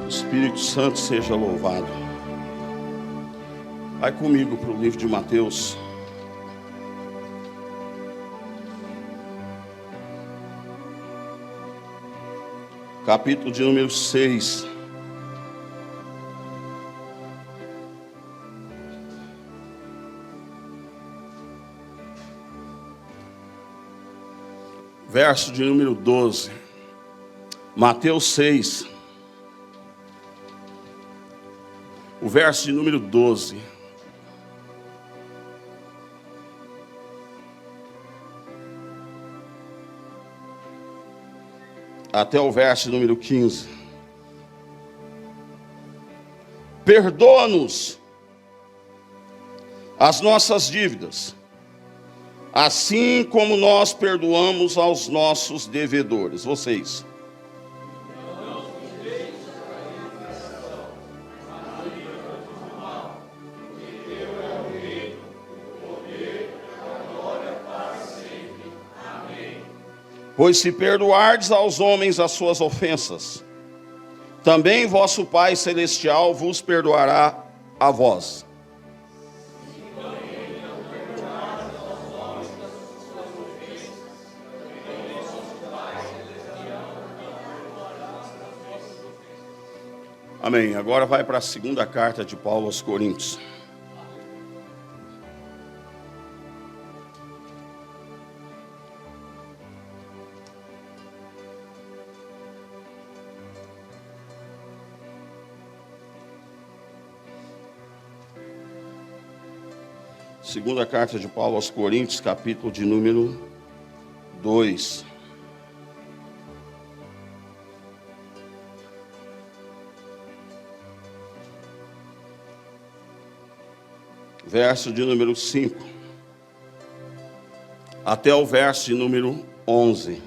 Espírito Santo seja louvado. Vai comigo para o livro de Mateus. Capítulo de número 6. Verso de número 12. Mateus 6. O verso de número 12. Até o verso número 15. Perdoa-nos as nossas dívidas, assim como nós perdoamos aos nossos devedores. Vocês. Pois se perdoardes aos homens as suas ofensas, também vosso Pai Celestial vos perdoará a vós. Amém. Agora vai para a segunda carta de Paulo aos Coríntios. Segunda carta de Paulo aos Coríntios, capítulo de número 2. Verso de número 5. Até o verso de número 11.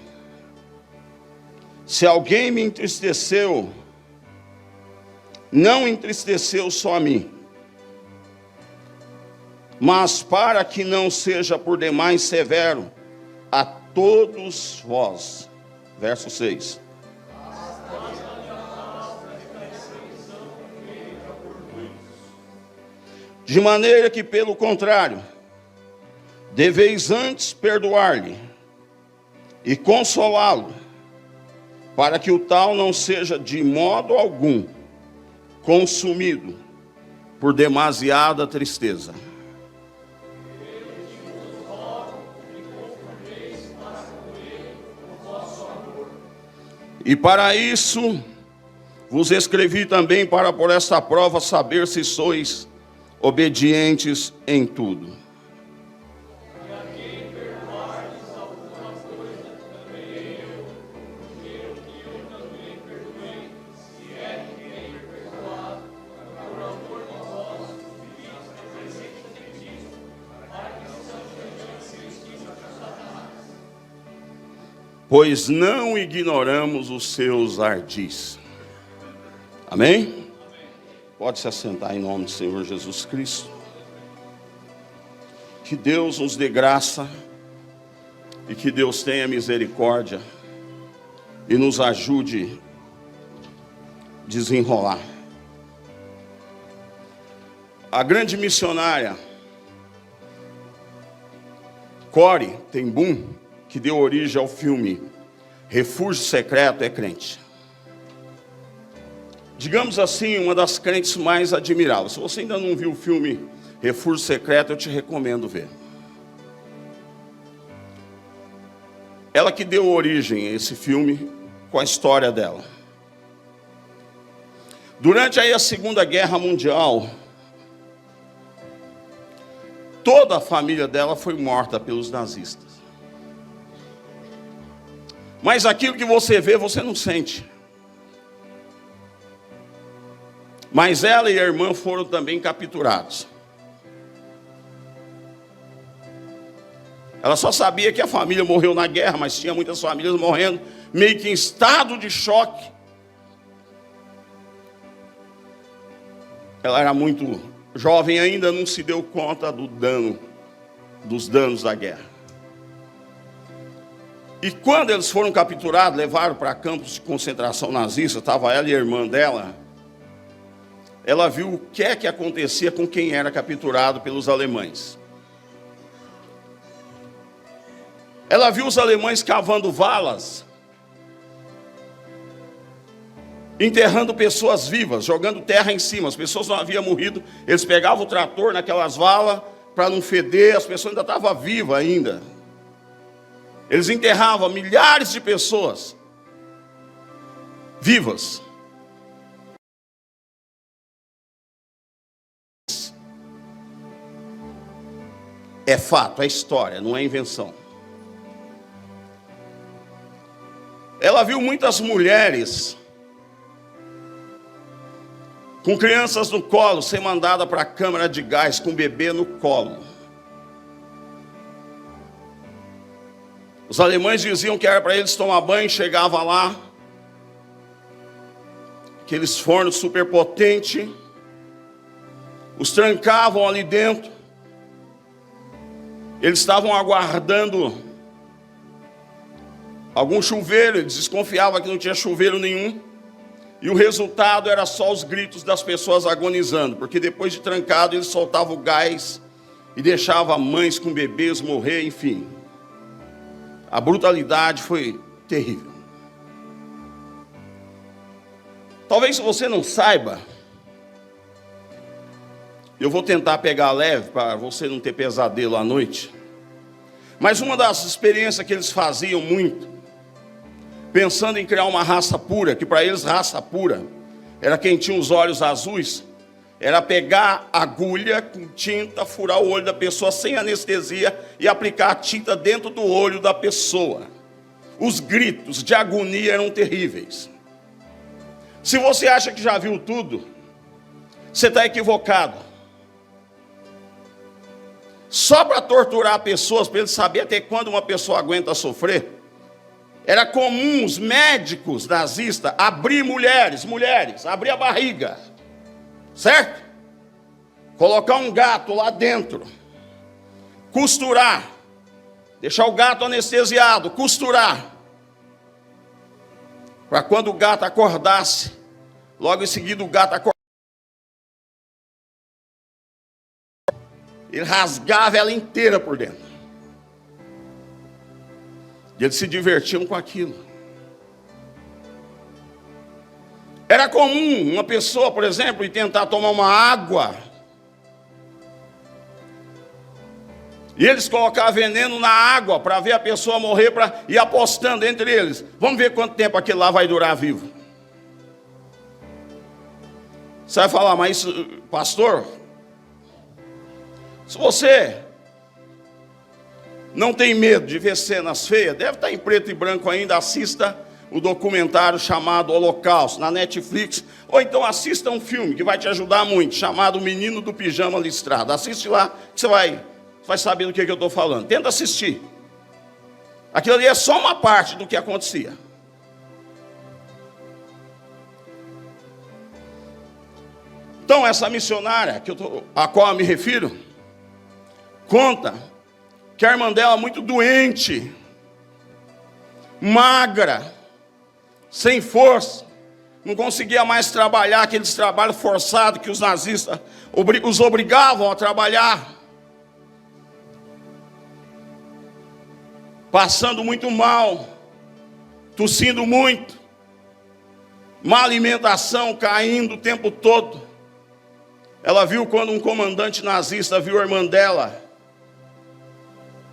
Se alguém me entristeceu, não entristeceu só a mim, mas para que não seja por demais severo a todos vós. Verso 6. De maneira que, pelo contrário, deveis antes perdoar-lhe e consolá-lo, para que o tal não seja de modo algum consumido por demasiada tristeza. E para isso vos escrevi também, para por esta prova saber se sois obedientes em tudo. Pois não ignoramos os seus ardis. Amém? Pode se assentar em nome do Senhor Jesus Cristo. Que Deus nos dê graça e que Deus tenha misericórdia e nos ajude a desenrolar. A grande missionária Corrie ten Boom, que deu origem ao filme Refúgio Secreto, é crente. Digamos assim, uma das crentes mais admiráveis. Se você ainda não viu o filme Refúgio Secreto, eu te recomendo ver. Ela que deu origem a esse filme com a história dela. Durante aí a Segunda Guerra Mundial, toda a família dela foi morta pelos nazistas. Mas aquilo que você vê, você não sente. Mas ela e a irmã foram também capturados. Ela só sabia que a família morreu na guerra, mas tinha muitas famílias morrendo, meio que em estado de choque. Ela era muito jovem ainda, não se deu conta dos danos da guerra. E quando eles foram capturados, levaram para campos de concentração nazista, estava ela e a irmã dela, ela viu o que é que acontecia com quem era capturado pelos alemães. Ela viu os alemães cavando valas, enterrando pessoas vivas, jogando terra em cima. As pessoas não haviam morrido, eles pegavam o trator naquelas valas para não feder, as pessoas ainda estavam vivas ainda. Eles enterravam milhares de pessoas vivas. É fato, é história, não é invenção. Ela viu muitas mulheres com crianças no colo, ser mandada para a câmara de gás com o bebê no colo. Os alemães diziam que era para eles tomar banho, chegava lá, aqueles fornos superpotentes, os trancavam ali dentro, eles estavam aguardando algum chuveiro, eles desconfiavam que não tinha chuveiro nenhum, e o resultado era só os gritos das pessoas agonizando, porque depois de trancado eles soltavam o gás e deixavam mães com bebês morrer, enfim. A brutalidade foi terrível. Talvez você não saiba, eu vou tentar pegar leve para você não ter pesadelo à noite, mas uma das experiências que eles faziam muito, pensando em criar uma raça pura, que para eles raça pura era quem tinha os olhos azuis, era pegar agulha com tinta, furar o olho da pessoa sem anestesia e aplicar a tinta dentro do olho da pessoa. Os gritos de agonia eram terríveis. Se você acha que já viu tudo, você está equivocado. Só para torturar pessoas, para eles saberem até quando uma pessoa aguenta sofrer, era comum os médicos nazistas abrir mulheres, abrir a barriga, certo? Colocar um gato lá dentro, costurar, deixar o gato anestesiado, costurar, para quando o gato acordasse, logo em seguida o gato acordasse, ele rasgava ela inteira por dentro. E eles se divertiam com aquilo. Era comum uma pessoa, por exemplo, ir tentar tomar uma água, e eles colocavam veneno na água para ver a pessoa morrer, para ir apostando entre eles. Vamos ver quanto tempo aquele lá vai durar vivo. Você vai falar, mas pastor, se você não tem medo de ver cenas feias, deve estar em preto e branco ainda, assista o documentário chamado Holocausto, na Netflix, ou então assista um filme que vai te ajudar muito, chamado O Menino do Pijama Listrado. Assiste lá, que você vai saber do que eu estou falando. Tenta assistir. Aquilo ali é só uma parte do que acontecia. Então, essa missionária, a qual eu me refiro, conta que a irmã dela, muito doente, magra, sem força, não conseguia mais trabalhar, aqueles trabalhos forçados que os nazistas os obrigavam a trabalhar, passando muito mal, tossindo muito, má alimentação, caindo o tempo todo. Ela viu quando um comandante nazista viu a irmã dela,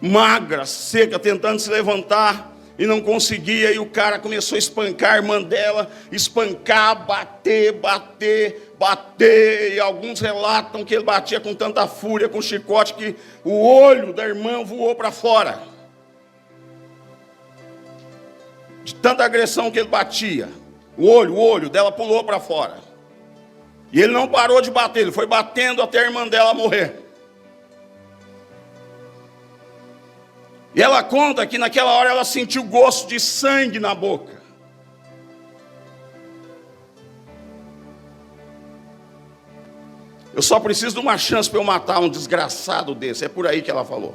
magra, seca, tentando se levantar e não conseguia, e o cara começou a espancar a irmã dela, espancar, bater, e alguns relatam que ele batia com tanta fúria, com chicote, que o olho da irmã voou para fora, de tanta agressão que ele batia, o olho dela pulou para fora, e ele não parou de bater, ele foi batendo até a irmã dela morrer. E ela conta que naquela hora ela sentiu gosto de sangue na boca. Eu só preciso de uma chance para eu matar um desgraçado desse. É por aí que ela falou.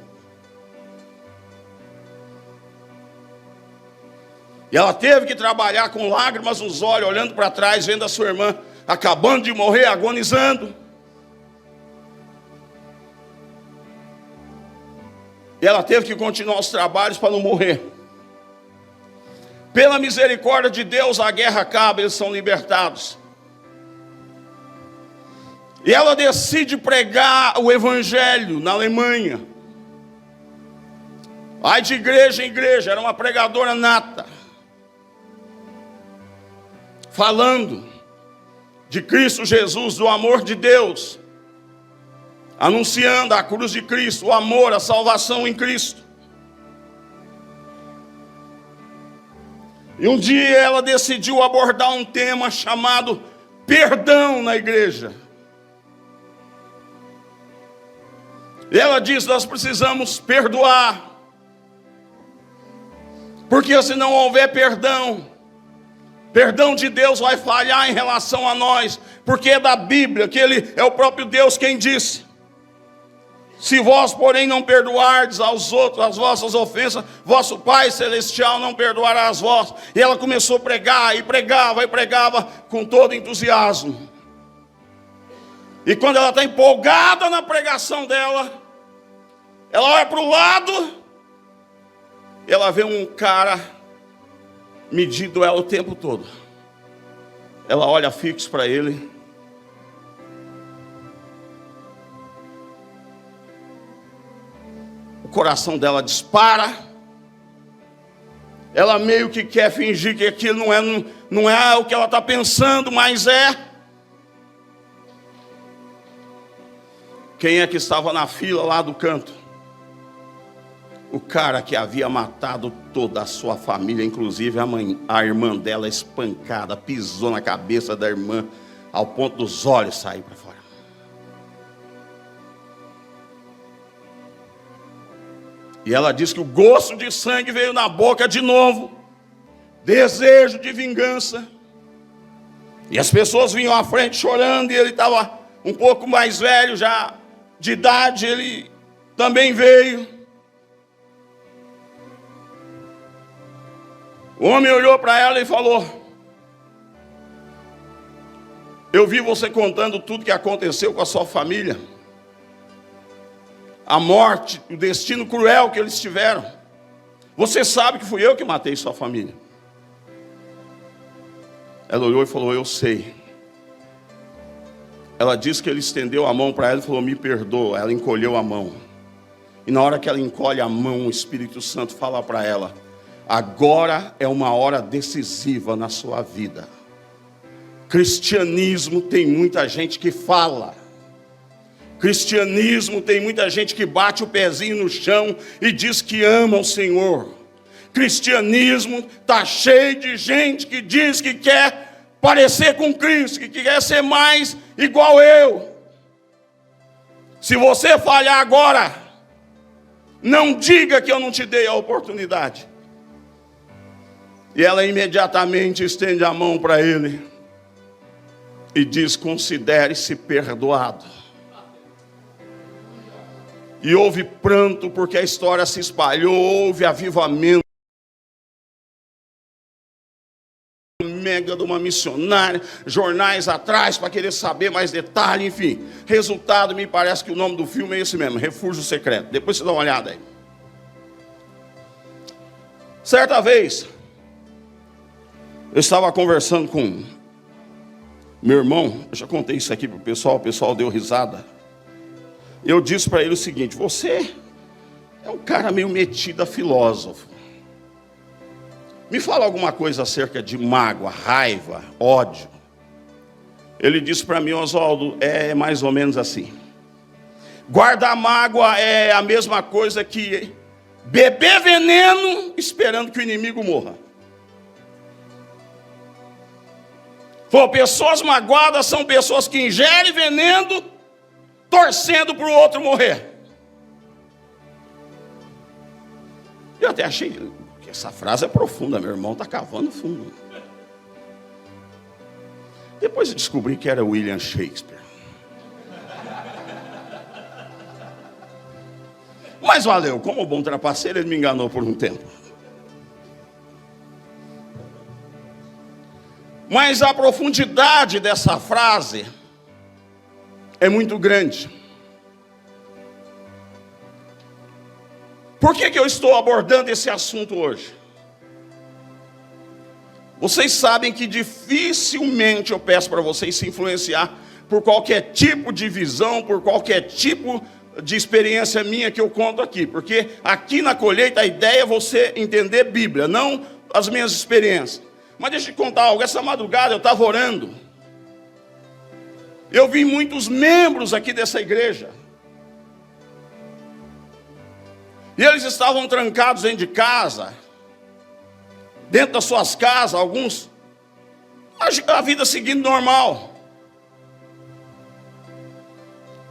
E ela teve que trabalhar com lágrimas nos olhos, olhando para trás, vendo a sua irmã acabando de morrer, agonizando. E ela teve que continuar os trabalhos para não morrer. Pela misericórdia de Deus, a guerra acaba, eles são libertados. E ela decide pregar o evangelho na Alemanha. Vai de igreja em igreja, era uma pregadora nata. Falando de Cristo Jesus, do amor de Deus. Anunciando a cruz de Cristo, o amor, a salvação em Cristo. E um dia ela decidiu abordar um tema chamado perdão na igreja. E ela diz: nós precisamos perdoar. Porque se não houver perdão, perdão de Deus vai falhar em relação a nós. Porque é da Bíblia, que Ele é o próprio Deus quem disse: se vós, porém, não perdoardes aos outros as vossas ofensas, vosso Pai Celestial não perdoará as vossas. E ela começou a pregar, e pregava com todo entusiasmo. E quando ela está empolgada na pregação dela, ela olha para o lado, e ela vê um cara medindo ela o tempo todo. Ela olha fixo para ele. O coração dela dispara. Ela meio que quer fingir que aquilo não é o que ela está pensando, mas é. Quem é que estava na fila lá do canto? O cara que havia matado toda a sua família, inclusive a irmã dela espancada, pisou na cabeça da irmã, ao ponto dos olhos sair para fora. E ela diz que o gosto de sangue veio na boca de novo, desejo de vingança. E as pessoas vinham à frente chorando, e ele estava um pouco mais velho já, de idade, ele também veio. O homem olhou para ela e falou: eu vi você contando tudo que aconteceu com a sua família. A morte, o destino cruel que eles tiveram. Você sabe que fui eu que matei sua família. Ela olhou e falou: eu sei. Ela disse que ele estendeu a mão para ela e falou: me perdoa. Ela encolheu a mão. E na hora que ela encolhe a mão, o Espírito Santo fala para ela: agora é uma hora decisiva na sua vida. Cristianismo tem muita gente que fala. Cristianismo tem muita gente que bate o pezinho no chão e diz que ama o Senhor. Cristianismo está cheio de gente que diz que quer parecer com Cristo, que quer ser mais igual eu. Se você falhar agora, não diga que eu não te dei a oportunidade. E ela imediatamente estende a mão para ele e diz: considere-se perdoado. E houve pranto, porque a história se espalhou, houve avivamento. Mega de uma missionária, jornais atrás para querer saber mais detalhes, enfim. Resultado, me parece que o nome do filme é esse mesmo, Refúgio Secreto. Depois você dá uma olhada aí. Certa vez, eu estava conversando com meu irmão, eu já contei isso aqui para o pessoal deu risada. Eu disse para ele o seguinte: você é um cara meio metido a filósofo. Me fala alguma coisa acerca de mágoa, raiva, ódio. Ele disse para mim: Oswaldo, é mais ou menos assim. Guardar mágoa é a mesma coisa que beber veneno esperando que o inimigo morra. Pessoas magoadas são pessoas que ingerem veneno torcendo para o outro morrer. Eu até achei que essa frase é profunda. Meu irmão está cavando fundo. Depois eu descobri que era William Shakespeare. Mas valeu, como bom trapaceiro, ele me enganou por um tempo. Mas a profundidade dessa frase é muito grande. Por que eu estou abordando esse assunto hoje? Vocês sabem que dificilmente eu peço para vocês se influenciar por qualquer tipo de visão, por qualquer tipo de experiência minha que eu conto aqui. Porque aqui na colheita a ideia é você entender Bíblia, não as minhas experiências. Mas deixa eu te contar algo. Essa madrugada eu estava orando. Eu vi muitos membros aqui dessa igreja. E eles estavam trancados dentro de casa, dentro das suas casas, alguns, a vida seguindo normal.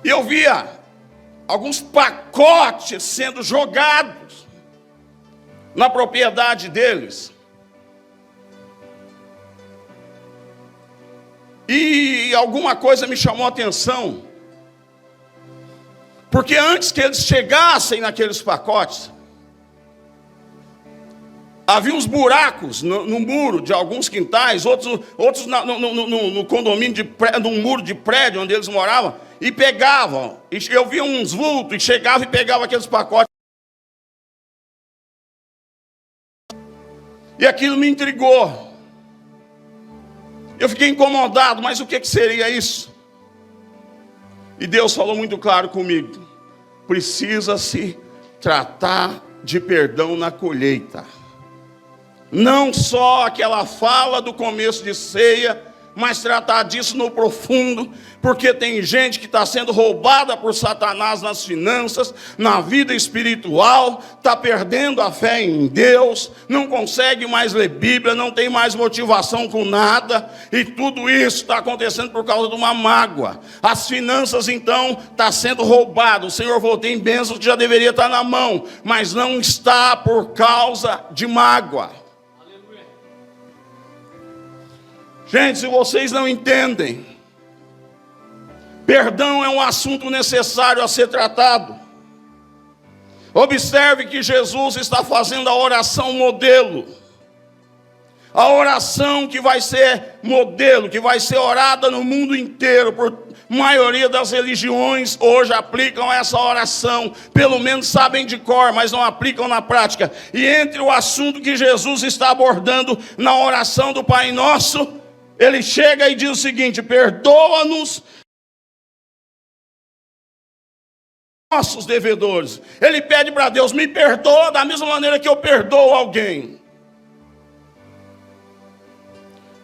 E eu via alguns pacotes sendo jogados na propriedade deles. E alguma coisa me chamou a atenção. Porque antes que eles chegassem naqueles pacotes, havia uns buracos no muro de alguns quintais, outros no condomínio, num muro de prédio onde eles moravam, e pegavam. E eu via uns vultos, e chegava e pegava aqueles pacotes. E aquilo me intrigou. Eu fiquei incomodado, mas o que seria isso? E Deus falou muito claro comigo. Precisa-se tratar de perdão na colheita. Não só aquela fala do começo de ceia, mas tratar disso no profundo, porque tem gente que está sendo roubada por Satanás nas finanças, na vida espiritual, está perdendo a fé em Deus, não consegue mais ler Bíblia, não tem mais motivação com nada, e tudo isso está acontecendo por causa de uma mágoa. As finanças então estão sendo roubadas. O Senhor voltou em bênçãos que já deveria estar na mão, mas não está por causa de mágoa. Gente, se vocês não entendem, perdão é um assunto necessário a ser tratado. Observe que Jesus está fazendo a oração modelo. A oração que vai ser modelo, que vai ser orada no mundo inteiro, por maioria das religiões hoje aplicam essa oração, pelo menos sabem de cor, mas não aplicam na prática. E entre o assunto que Jesus está abordando na oração do Pai Nosso, ele chega e diz o seguinte: perdoa-nos nossos devedores. Ele pede para Deus: me perdoa da mesma maneira que eu perdoo alguém.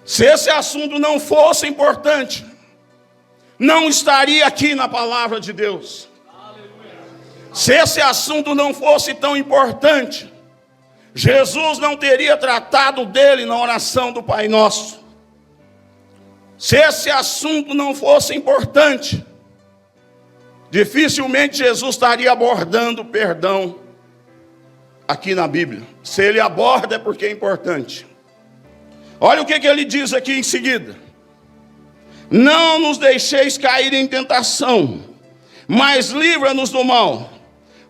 Se esse assunto não fosse importante, não estaria aqui na palavra de Deus. Se esse assunto não fosse tão importante, Jesus não teria tratado dele na oração do Pai Nosso. Se esse assunto não fosse importante, dificilmente Jesus estaria abordando o perdão aqui na Bíblia. Se ele aborda é porque é importante. Olha o que ele diz aqui em seguida: não nos deixeis cair em tentação, mas livra-nos do mal,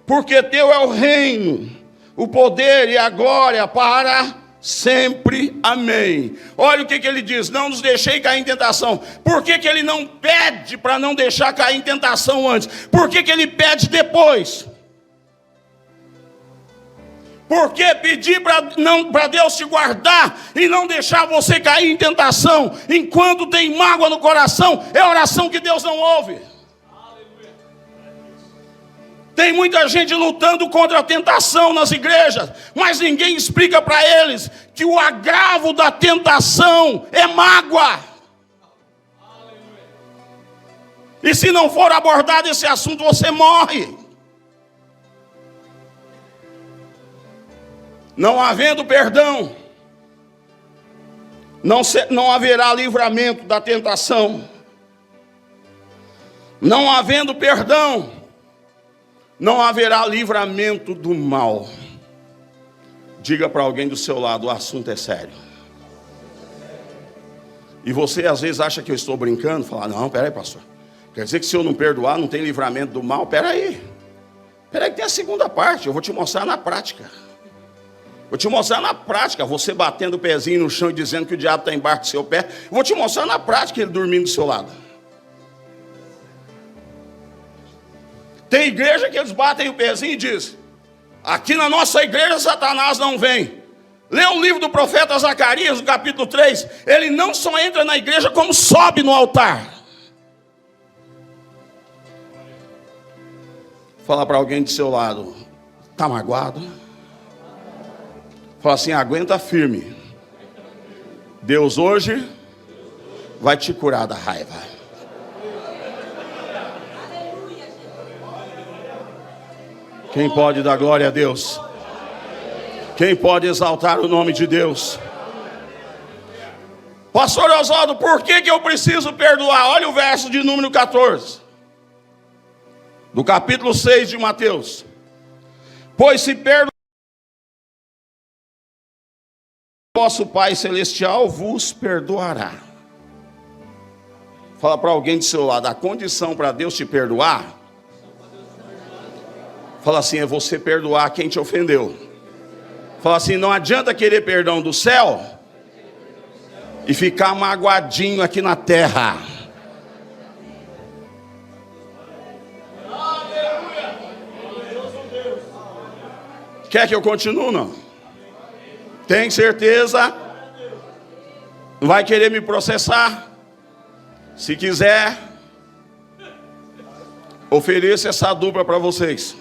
porque teu é o reino, o poder e a glória para sempre, amém. Olha o que ele diz: não nos deixei cair em tentação. Por que ele não pede para não deixar cair em tentação antes? Por que ele pede depois? Por que pedir para Deus te guardar e não deixar você cair em tentação enquanto tem mágoa no coração? É oração que Deus não ouve. Tem muita gente lutando contra a tentação nas igrejas, mas ninguém explica para eles que o agravo da tentação é mágoa. E se não for abordado esse assunto, você morre. Não havendo perdão, não haverá livramento da tentação. Não havendo perdão, não haverá livramento do mal. Diga para alguém do seu lado: o assunto é sério. E você às vezes acha que eu estou brincando, fala: não, peraí, pastor, quer dizer que se eu não perdoar não tem livramento do mal? Peraí que tem a segunda parte, eu vou te mostrar na prática. Vou te mostrar na prática, você batendo o pezinho no chão e dizendo que o diabo está embaixo do seu pé. Vou te mostrar na prática ele dormindo do seu lado. Tem igreja que eles batem o pezinho e dizem: aqui na nossa igreja Satanás não vem. Lê o livro do profeta Zacarias, no capítulo 3. Ele não só entra na igreja, como sobe no altar. Fala para alguém do seu lado: está magoado? Fala assim: aguenta firme. Deus hoje vai te curar da raiva. Quem pode dar glória a Deus? Quem pode exaltar o nome de Deus? Pastor Oswaldo, por que eu preciso perdoar? Olha o verso de número 14. Do capítulo 6 de Mateus. Pois se perdoar, vosso Pai Celestial vos perdoará. Fala para alguém do seu lado: a condição para Deus te perdoar, fala assim, é você perdoar quem te ofendeu. Fala assim: não adianta querer perdão do céu e ficar magoadinho aqui na terra. Quer que eu continue, não? Tem certeza? Não vai querer me processar? Se quiser, ofereço essa dupla para vocês.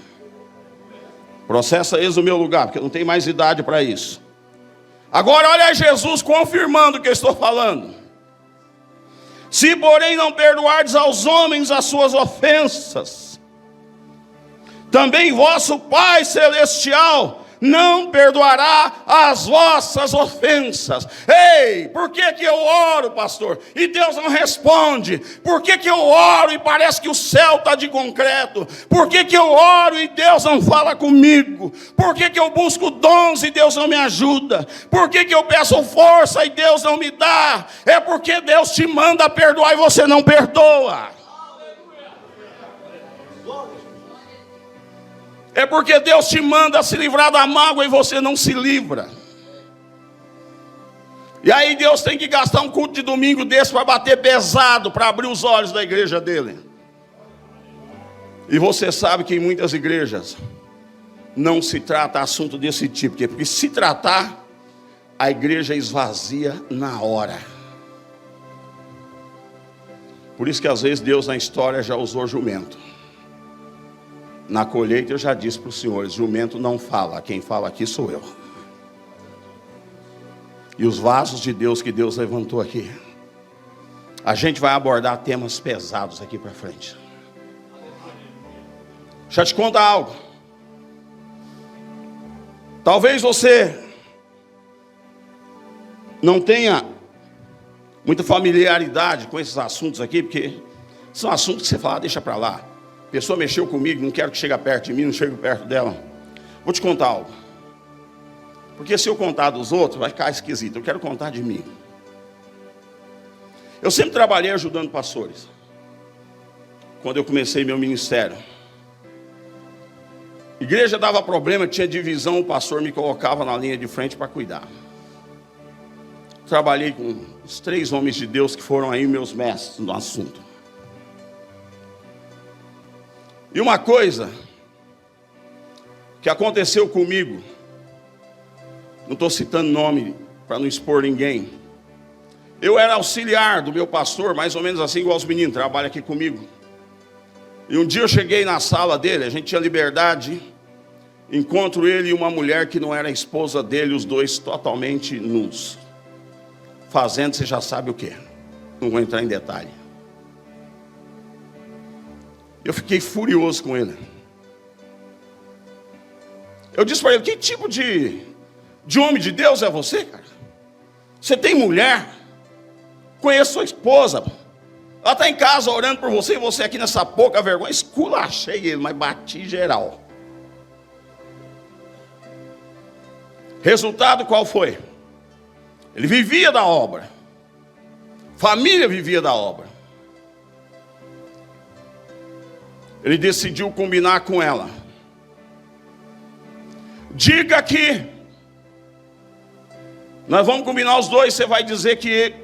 Processa eles no meu lugar, porque eu não tenho mais idade para isso. Agora olha Jesus confirmando o que eu estou falando. Se porém não perdoardes aos homens as suas ofensas, também vosso Pai Celestial não perdoará as vossas ofensas. Ei, por que eu oro, pastor, e Deus não responde? Por que eu oro e parece que o céu está de concreto? Por que eu oro e Deus não fala comigo? Por que eu busco dons e Deus não me ajuda? Por que eu peço força e Deus não me dá? É porque Deus te manda perdoar e você não perdoa. É porque Deus te manda se livrar da mágoa e você não se livra. E aí Deus tem que gastar um culto de domingo desse para bater pesado, para abrir os olhos da igreja dele. E você sabe que em muitas igrejas não se trata assunto desse tipo, porque se tratar, a igreja esvazia na hora. Por isso que às vezes Deus na história já usou jumento. Na colheita eu já disse para os senhores: jumento não fala, quem fala aqui sou eu. E os vasos de Deus que Deus levantou aqui, a gente vai abordar temas pesados aqui para frente. Deixa eu te contar algo. Talvez você não tenha muita familiaridade com esses assuntos aqui, porque são assuntos que você fala: deixa para lá. A pessoa mexeu comigo, não quero que chegue perto de mim, não chego perto dela. Vou te contar algo. Porque se eu contar dos outros, vai ficar esquisito. Eu quero contar de mim. Eu sempre trabalhei ajudando pastores. Quando eu comecei meu ministério. Igreja dava problema, tinha divisão, o pastor me colocava na linha de frente para cuidar. Trabalhei com os 3 homens de Deus que foram aí meus mestres no assunto. E uma coisa que aconteceu comigo, não estou citando nome para não expor ninguém. Eu era auxiliar do meu pastor, mais ou menos assim igual os meninos, trabalham aqui comigo. E um dia eu cheguei na sala dele, a gente tinha liberdade, encontro ele e uma mulher que não era a esposa dele, os dois totalmente nus. Fazendo, você já sabe o que. Não vou entrar em detalhe. Eu fiquei furioso com ele. Eu disse para ele: que tipo de homem de Deus é você, cara? Você tem mulher? Conheço sua esposa. Ela está em casa orando por você e você aqui nessa pouca vergonha. Esculachei ele, mas bati geral. Resultado qual foi? Ele vivia da obra. Família vivia da obra. Ele decidiu combinar com ela: diga que Nós vamos combinar os dois, você vai dizer que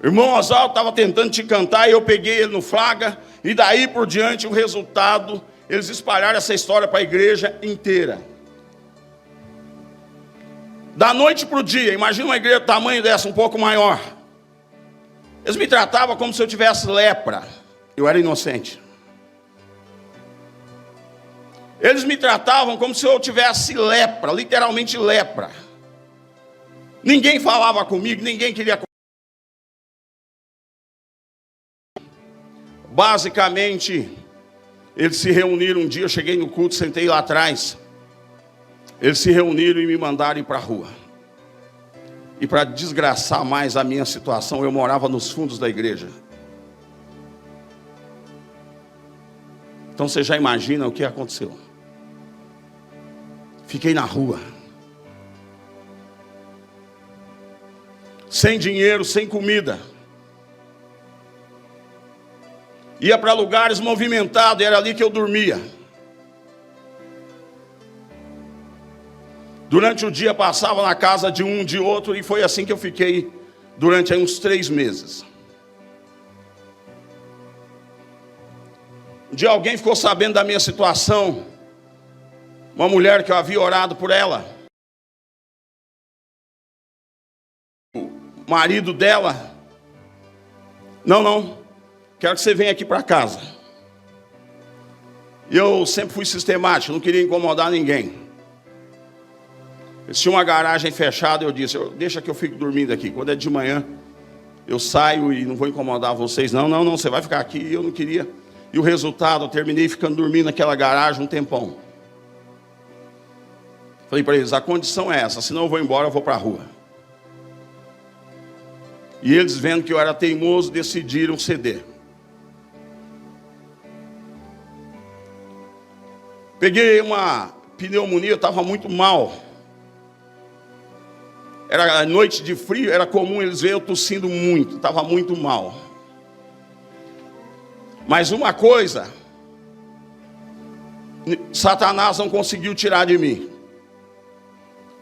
o irmão Oswaldo estava tentando te cantar e eu peguei ele no flagra, e daí por diante o resultado, eles espalharam essa história para a igreja inteira. Da noite para o dia, imagina uma igreja do tamanho dessa, um pouco maior. Eles me tratavam como se eu tivesse lepra. Eu era inocente. Eles me tratavam como se eu tivesse lepra, literalmente lepra. Ninguém falava comigo, ninguém queria. Basicamente, eles se reuniram um dia, eu cheguei no culto, sentei lá atrás. Eles se reuniram e me mandaram ir para a rua. E para desgraçar mais a minha situação, eu morava nos fundos da igreja. Então você já imagina o que aconteceu. Fiquei na rua. Sem dinheiro, sem comida. Ia para lugares movimentados, era ali que eu dormia. Durante o dia passava na casa de um, de outro, e foi assim que eu fiquei durante aí uns 3 meses. Um dia alguém ficou sabendo da minha situação, uma mulher que eu havia orado por ela. O marido dela, não, quero que você venha aqui para casa. E eu sempre fui sistemático, não queria incomodar ninguém. Eles tinham uma garagem fechada, eu disse, deixa que eu fico dormindo aqui. Quando é de manhã, eu saio e não vou incomodar vocês. Não, você vai ficar aqui. Eu não queria. E o resultado, eu terminei ficando dormindo naquela garagem um tempão. Falei para eles, a condição é essa, senão eu vou embora, eu vou para a rua. E eles, vendo que eu era teimoso, decidiram ceder. Peguei uma pneumonia, eu estava muito mal. Era noite de frio, era comum eles verem eu tossindo muito, estava muito mal. Mas uma coisa, Satanás não conseguiu tirar de mim.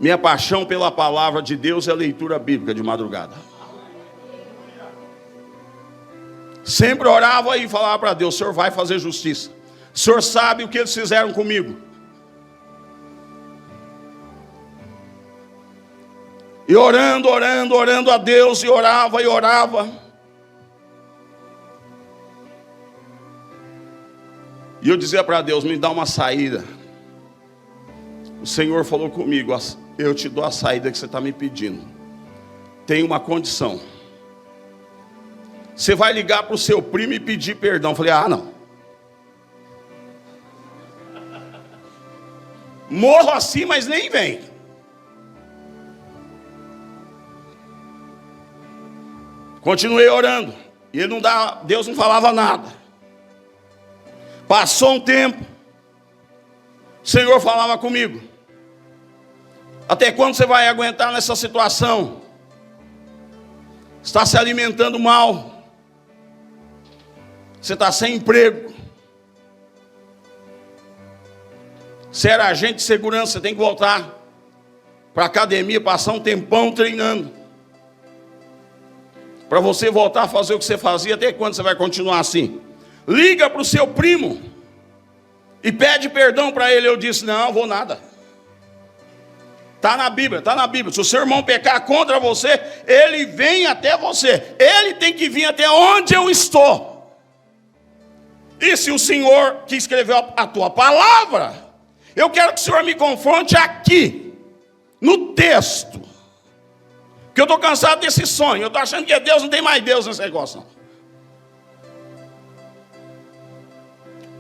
Minha paixão pela palavra de Deus é a leitura bíblica de madrugada. Sempre orava e falava para Deus, o Senhor vai fazer justiça. O Senhor sabe o que eles fizeram comigo. E orando a Deus, e orava. E eu dizia para Deus, me dá uma saída. O Senhor falou comigo, eu te dou a saída que você está me pedindo. Tem uma condição. Você vai ligar para o seu primo e pedir perdão. Eu falei, não. Morro assim, mas nem vem. Continuei orando. E Deus não falava nada. Passou um tempo. O Senhor falava comigo. Até quando você vai aguentar nessa situação? Está se alimentando mal. Você está sem emprego. Você era agente de segurança, você tem que voltar para a academia, passar um tempão treinando. Para você voltar a fazer o que você fazia, até quando você vai continuar assim? Liga para o seu primo e pede perdão para ele. Eu disse, não vou nada. Está na Bíblia. Se o seu irmão pecar contra você, ele vem até você. Ele tem que vir até onde eu estou. E se o Senhor que escreveu a tua palavra, eu quero que o Senhor me confronte aqui, no texto. Porque eu estou cansado desse sonho. Eu estou achando que é Deus, não tem mais Deus nesse negócio, não.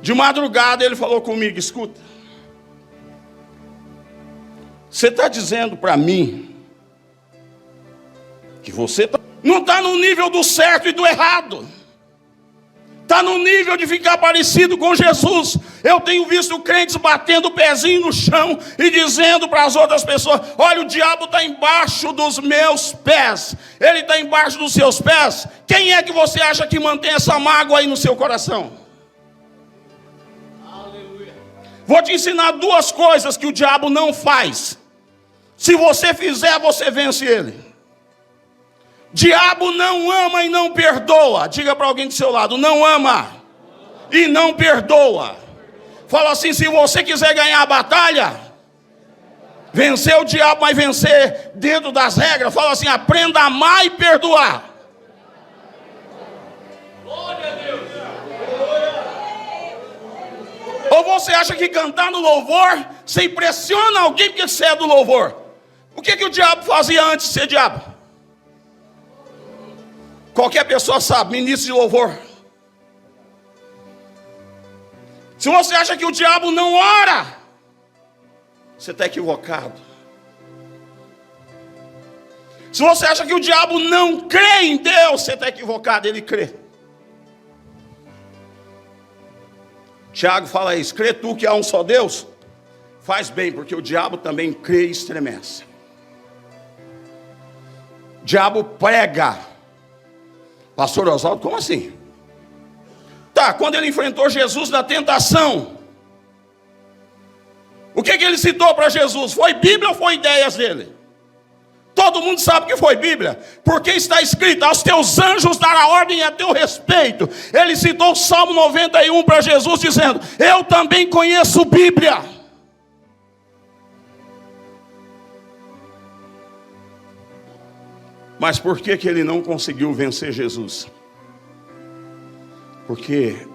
De madrugada ele falou comigo, escuta. Você está dizendo para mim que você não está no nível do certo e do errado. Está no nível de ficar parecido com Jesus. Eu tenho visto crentes batendo o pezinho no chão e dizendo para as outras pessoas, olha, o diabo está embaixo dos meus pés. Ele está embaixo dos seus pés. Quem é que você acha que mantém essa mágoa aí no seu coração? Aleluia. Vou te ensinar 2 coisas que o diabo não faz. Se você fizer, você vence ele. Diabo não ama e não perdoa. Diga para alguém do seu lado: não ama e não perdoa. Fala assim: se você quiser ganhar a batalha, vencer o diabo, mas vencer dentro das regras, fala assim: aprenda a amar e perdoar. Glória a Deus. Ou você acha que cantar no louvor, você impressiona alguém porque você é do louvor? O que o diabo fazia antes de ser diabo? Qualquer pessoa sabe, ministro de louvor. Se você acha que o diabo não ora, você está equivocado. Se você acha que o diabo não crê em Deus, você está equivocado, ele crê. Tiago fala isso: crê tu que há um só Deus? Faz bem, porque o diabo também crê e estremece. O diabo prega. Pastor Oswaldo, como assim? Tá, quando ele enfrentou Jesus na tentação, o que ele citou para Jesus? Foi Bíblia ou foi ideias dele? Todo mundo sabe que foi Bíblia, porque está escrito: aos teus anjos dará ordem a teu respeito. Ele citou o Salmo 91 para Jesus, dizendo: eu também conheço Bíblia. Mas por que ele não conseguiu vencer Jesus? Porque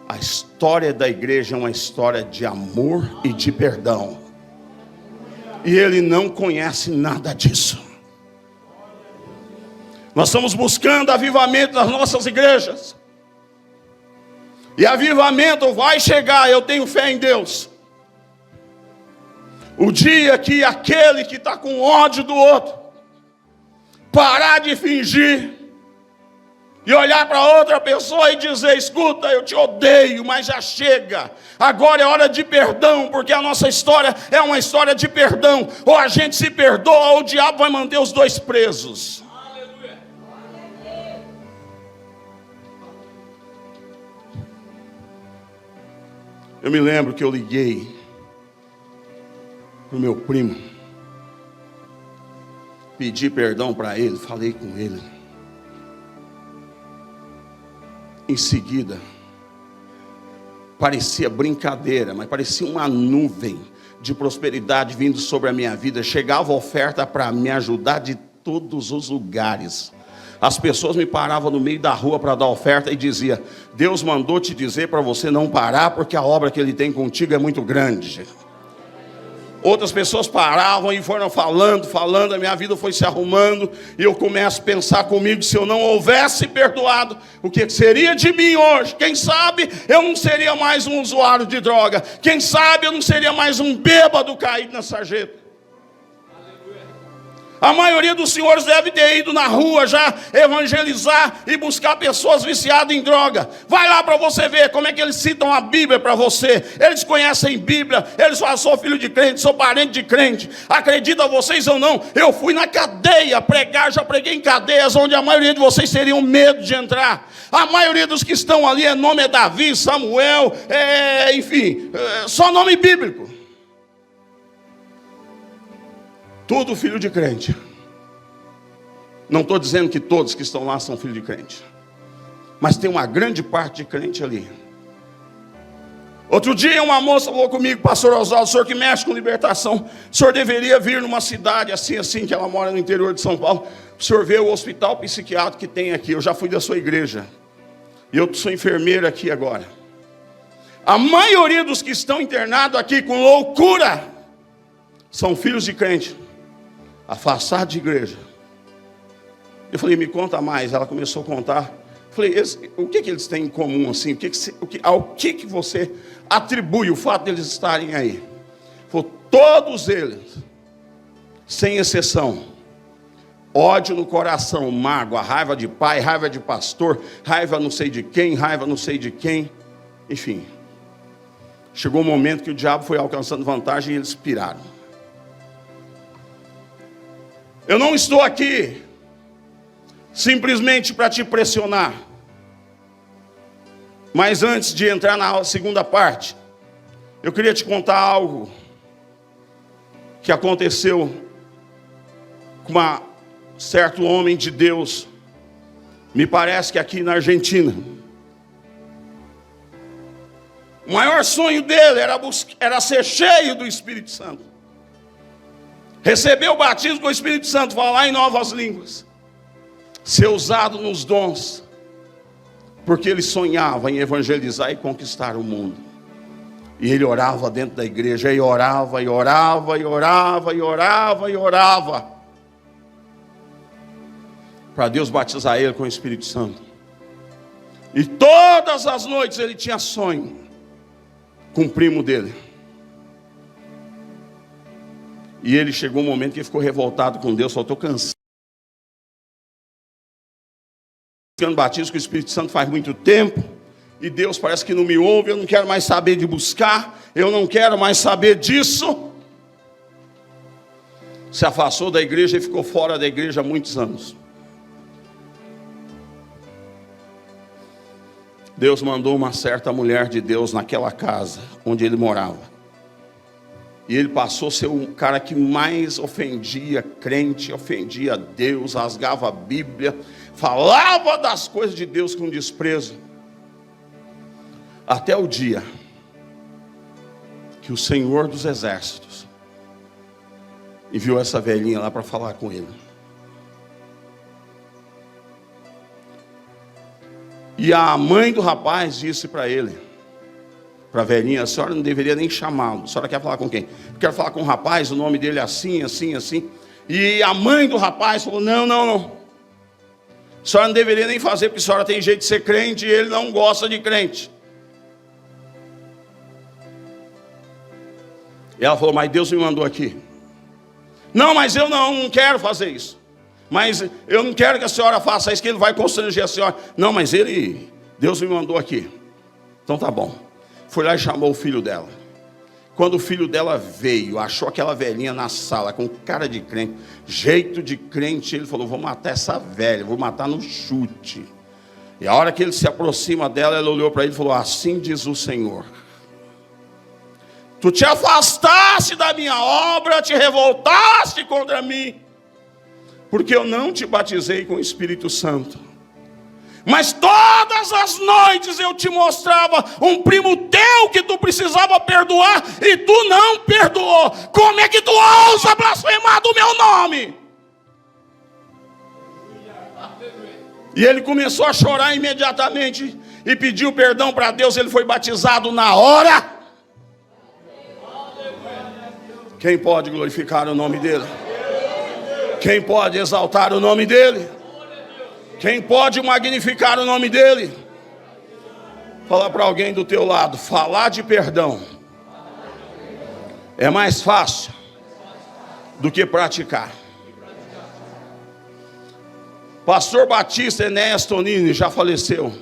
a história da igreja é uma história de amor e de perdão. E ele não conhece nada disso. Nós estamos buscando avivamento nas nossas igrejas. E avivamento vai chegar, eu tenho fé em Deus. O dia que aquele que está com ódio do outro parar de fingir e olhar para outra pessoa e dizer: escuta, eu te odeio, mas já chega. Agora é hora de perdão, porque a nossa história é uma história de perdão. Ou a gente se perdoa, ou o diabo vai manter os dois presos. Eu me lembro que eu liguei para o meu primo, pedi perdão para ele, falei com ele. Em seguida, parecia brincadeira, mas parecia uma nuvem de prosperidade vindo sobre a minha vida. Chegava oferta para me ajudar de todos os lugares. As pessoas me paravam no meio da rua para dar oferta e dizia: Deus mandou te dizer para você não parar, porque a obra que Ele tem contigo é muito grande. Outras pessoas paravam e foram falando, a minha vida foi se arrumando, e eu começo a pensar comigo: se eu não houvesse perdoado, o que seria de mim hoje? Quem sabe eu não seria mais um usuário de droga, quem sabe eu não seria mais um bêbado caído na sarjeta. A maioria dos senhores deve ter ido na rua já evangelizar e buscar pessoas viciadas em droga. Vai lá para você ver como é que eles citam a Bíblia para você. Eles conhecem Bíblia, eles falam: sou filho de crente, sou parente de crente. Acredita vocês ou não, eu fui na cadeia pregar, já preguei em cadeias onde a maioria de vocês teriam medo de entrar. A maioria dos que estão ali, nome é Davi, Samuel, enfim, só nome bíblico. Tudo filho de crente. Não estou dizendo que todos que estão lá são filhos de crente, mas tem uma grande parte de crente ali. Outro dia uma moça falou comigo: pastor Oswaldo, o senhor que mexe com libertação, o senhor deveria vir numa cidade assim, que ela mora no interior de São Paulo, o senhor vê o hospital psiquiátrico que tem aqui. Eu já fui da sua igreja, e eu sou enfermeiro aqui agora. A maioria dos que estão internados aqui com loucura são filhos de crente, afastados de igreja. Eu falei: me conta mais. Ela começou a contar. Eu falei: o que eles têm em comum assim? Ao que você atribui o fato deles estarem aí? Falou: todos eles, sem exceção, ódio no coração, mágoa, raiva de pai, raiva de pastor, raiva não sei de quem, raiva não sei de quem, enfim. Chegou um momento que o diabo foi alcançando vantagem e eles piraram. Eu não estou aqui simplesmente para te pressionar, mas antes de entrar na segunda parte, eu queria te contar algo que aconteceu com um certo homem de Deus, me parece que aqui na Argentina. O maior sonho dele era ser cheio do Espírito Santo. Receber o batismo com o Espírito Santo, falar em novas línguas. Ser usado nos dons. Porque ele sonhava em evangelizar e conquistar o mundo. E ele orava dentro da igreja, e orava, e orava, e orava, e orava, e orava. Para Deus batizar ele com o Espírito Santo. E todas as noites ele tinha sonho com o primo dele. E ele chegou um momento que ele ficou revoltado com Deus, falou: estou cansado. Batismo com o Espírito Santo faz muito tempo, e Deus parece que não me ouve, eu não quero mais saber de buscar, eu não quero mais saber disso. Se afastou da igreja e ficou fora da igreja há muitos anos. Deus mandou uma certa mulher de Deus naquela casa onde ele morava. E ele passou a ser o cara que mais ofendia crente, ofendia Deus, rasgava a Bíblia, falava das coisas de Deus com desprezo. Até o dia que o Senhor dos Exércitos enviou essa velhinha lá para falar com ele. E a mãe do rapaz disse para ele, para a velhinha: a senhora não deveria nem chamá-lo. A senhora quer falar com quem? Eu quero falar com o rapaz, o nome dele é assim, assim, assim. E a mãe do rapaz falou: não. A senhora não deveria nem fazer, porque a senhora tem jeito de ser crente e ele não gosta de crente. E ela falou: mas Deus me mandou aqui. Não, mas eu não quero fazer isso. Mas eu não quero que a senhora faça isso, que ele vai constranger a senhora. Não, mas Deus me mandou aqui. Então tá bom. Foi lá e chamou o filho dela. Quando o filho dela veio, achou aquela velhinha na sala, com cara de crente, jeito de crente, ele falou: vou matar essa velha, vou matar no chute. E a hora que ele se aproxima dela, ela olhou para ele e falou: assim diz o Senhor, tu te afastaste da minha obra, te revoltaste contra mim, porque eu não te batizei com o Espírito Santo, mas todas as noites eu te mostrava um primo teu que tu precisava perdoar, e tu não perdoou. Como é que tu ousa blasfemar do meu nome? E ele começou a chorar imediatamente e pediu perdão para Deus. Ele foi batizado na hora. Quem pode glorificar o nome dele? Quem pode exaltar o nome dele? Quem pode magnificar o nome dele? Fala para alguém do teu lado: falar de perdão é mais fácil do que praticar. Pastor Batista Enéas Tonini já faleceu.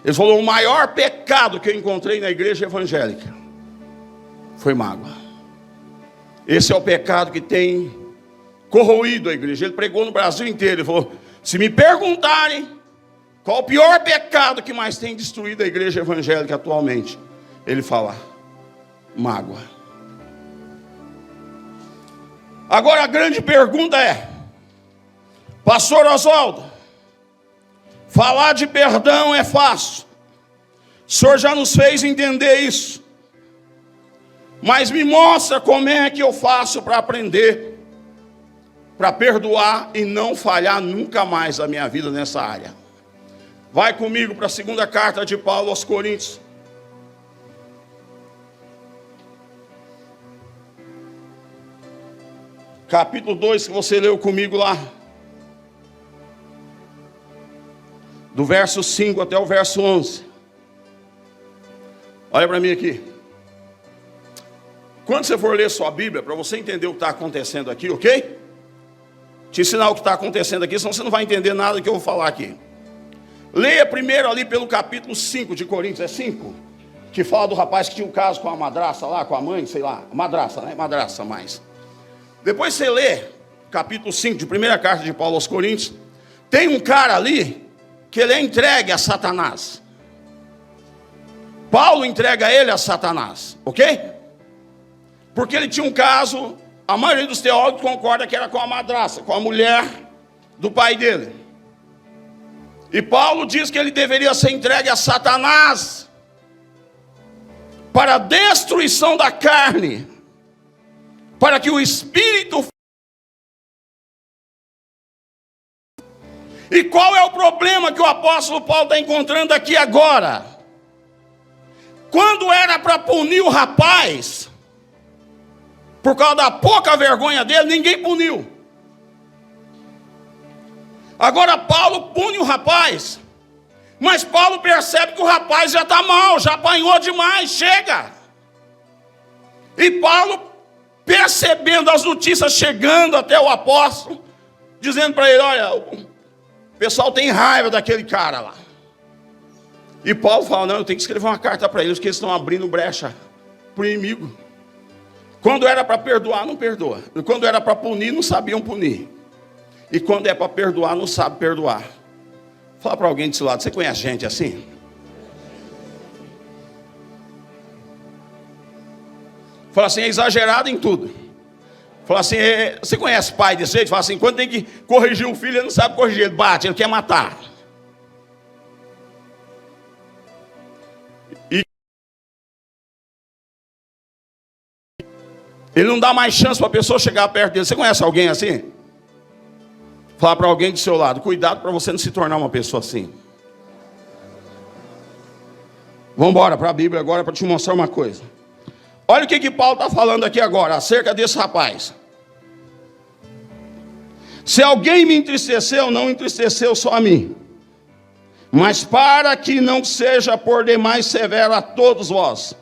Ele falou: o maior pecado que eu encontrei na igreja evangélica foi mágoa. Esse é o pecado que tem corroído a igreja. Ele pregou no Brasil inteiro. Ele falou: se me perguntarem qual o pior pecado que mais tem destruído a igreja evangélica atualmente, ele fala: mágoa. Agora a grande pergunta é: pastor Oswaldo, falar de perdão é fácil. O senhor já nos fez entender isso. Mas me mostra como é que eu faço para aprender, para perdoar e não falhar nunca mais a minha vida nessa área. Vai comigo para a segunda carta de Paulo aos Coríntios. Capítulo 2, que você leu comigo lá. Do verso 5 até o verso 11. Olha para mim aqui. Quando você for ler sua Bíblia, para você entender o que está acontecendo aqui, ok? Te ensinar o que está acontecendo aqui, senão você não vai entender nada que eu vou falar aqui. Leia primeiro ali pelo capítulo 5 de Coríntios, é 5? Que fala do rapaz que tinha um caso com a madraça lá, com a mãe, sei lá. Madraça, né? Madraça mais. Depois você lê capítulo 5 de primeira carta de Paulo aos Coríntios. Tem um cara ali que ele é entregue a Satanás. Paulo entrega ele a Satanás, ok? Porque ele tinha um caso A maioria dos teólogos concorda que era com a madrasta, com a mulher do pai dele. E Paulo diz que ele deveria ser entregue a Satanás para a destruição da carne, para que o espírito... E qual é o problema que o apóstolo Paulo está encontrando aqui agora? Quando era para punir o rapaz, por causa da pouca vergonha dele, ninguém puniu. Agora Paulo pune o rapaz, mas Paulo percebe que o rapaz já está mal, já apanhou demais, chega. E Paulo, percebendo as notícias chegando até o apóstolo, dizendo para ele: olha, o pessoal tem raiva daquele cara lá. E Paulo fala: não, eu tenho que escrever uma carta para eles, porque eles estão abrindo brecha para o inimigo. Quando era para perdoar, não perdoa. Quando era para punir, não sabiam punir. E quando é para perdoar, não sabe perdoar. Fala para alguém desse lado: você conhece gente assim? Fala assim: é exagerado em tudo. Fala assim: você conhece pai desse jeito? Fala assim: quando tem que corrigir um filho, ele não sabe corrigir, ele bate, ele quer matar. E ele não dá mais chance para a pessoa chegar perto dele. Você conhece alguém assim? Fala para alguém do seu lado: cuidado para você não se tornar uma pessoa assim. Vamos embora para a Bíblia agora para te mostrar uma coisa. Olha o que Paulo está falando aqui agora acerca desse rapaz. Se alguém me entristeceu, não entristeceu só a mim, mas para que não seja por demais severo a todos vós.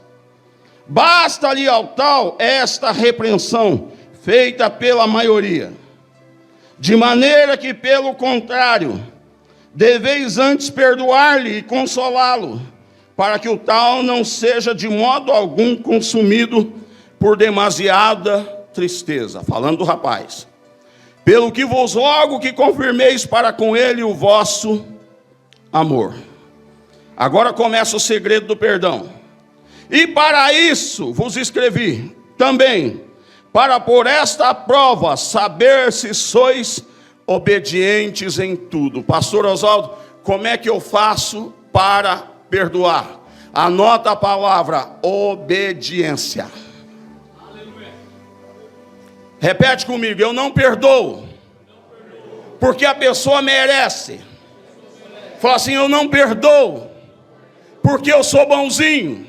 Basta-lhe ao tal esta repreensão, feita pela maioria. De maneira que, pelo contrário, deveis antes perdoar-lhe e consolá-lo, para que o tal não seja de modo algum consumido por demasiada tristeza. Falando do rapaz. Pelo que vos rogo que confirmeis para com ele o vosso amor. Agora começa o segredo do perdão. E para isso vos escrevi também, para por esta prova saber se sois obedientes em tudo. Pastor Oswaldo, como é que eu faço para perdoar? Anota a palavra obediência. Aleluia. Repete comigo: eu não perdoo porque a pessoa merece. Fala assim: eu não perdoo porque eu sou bonzinho.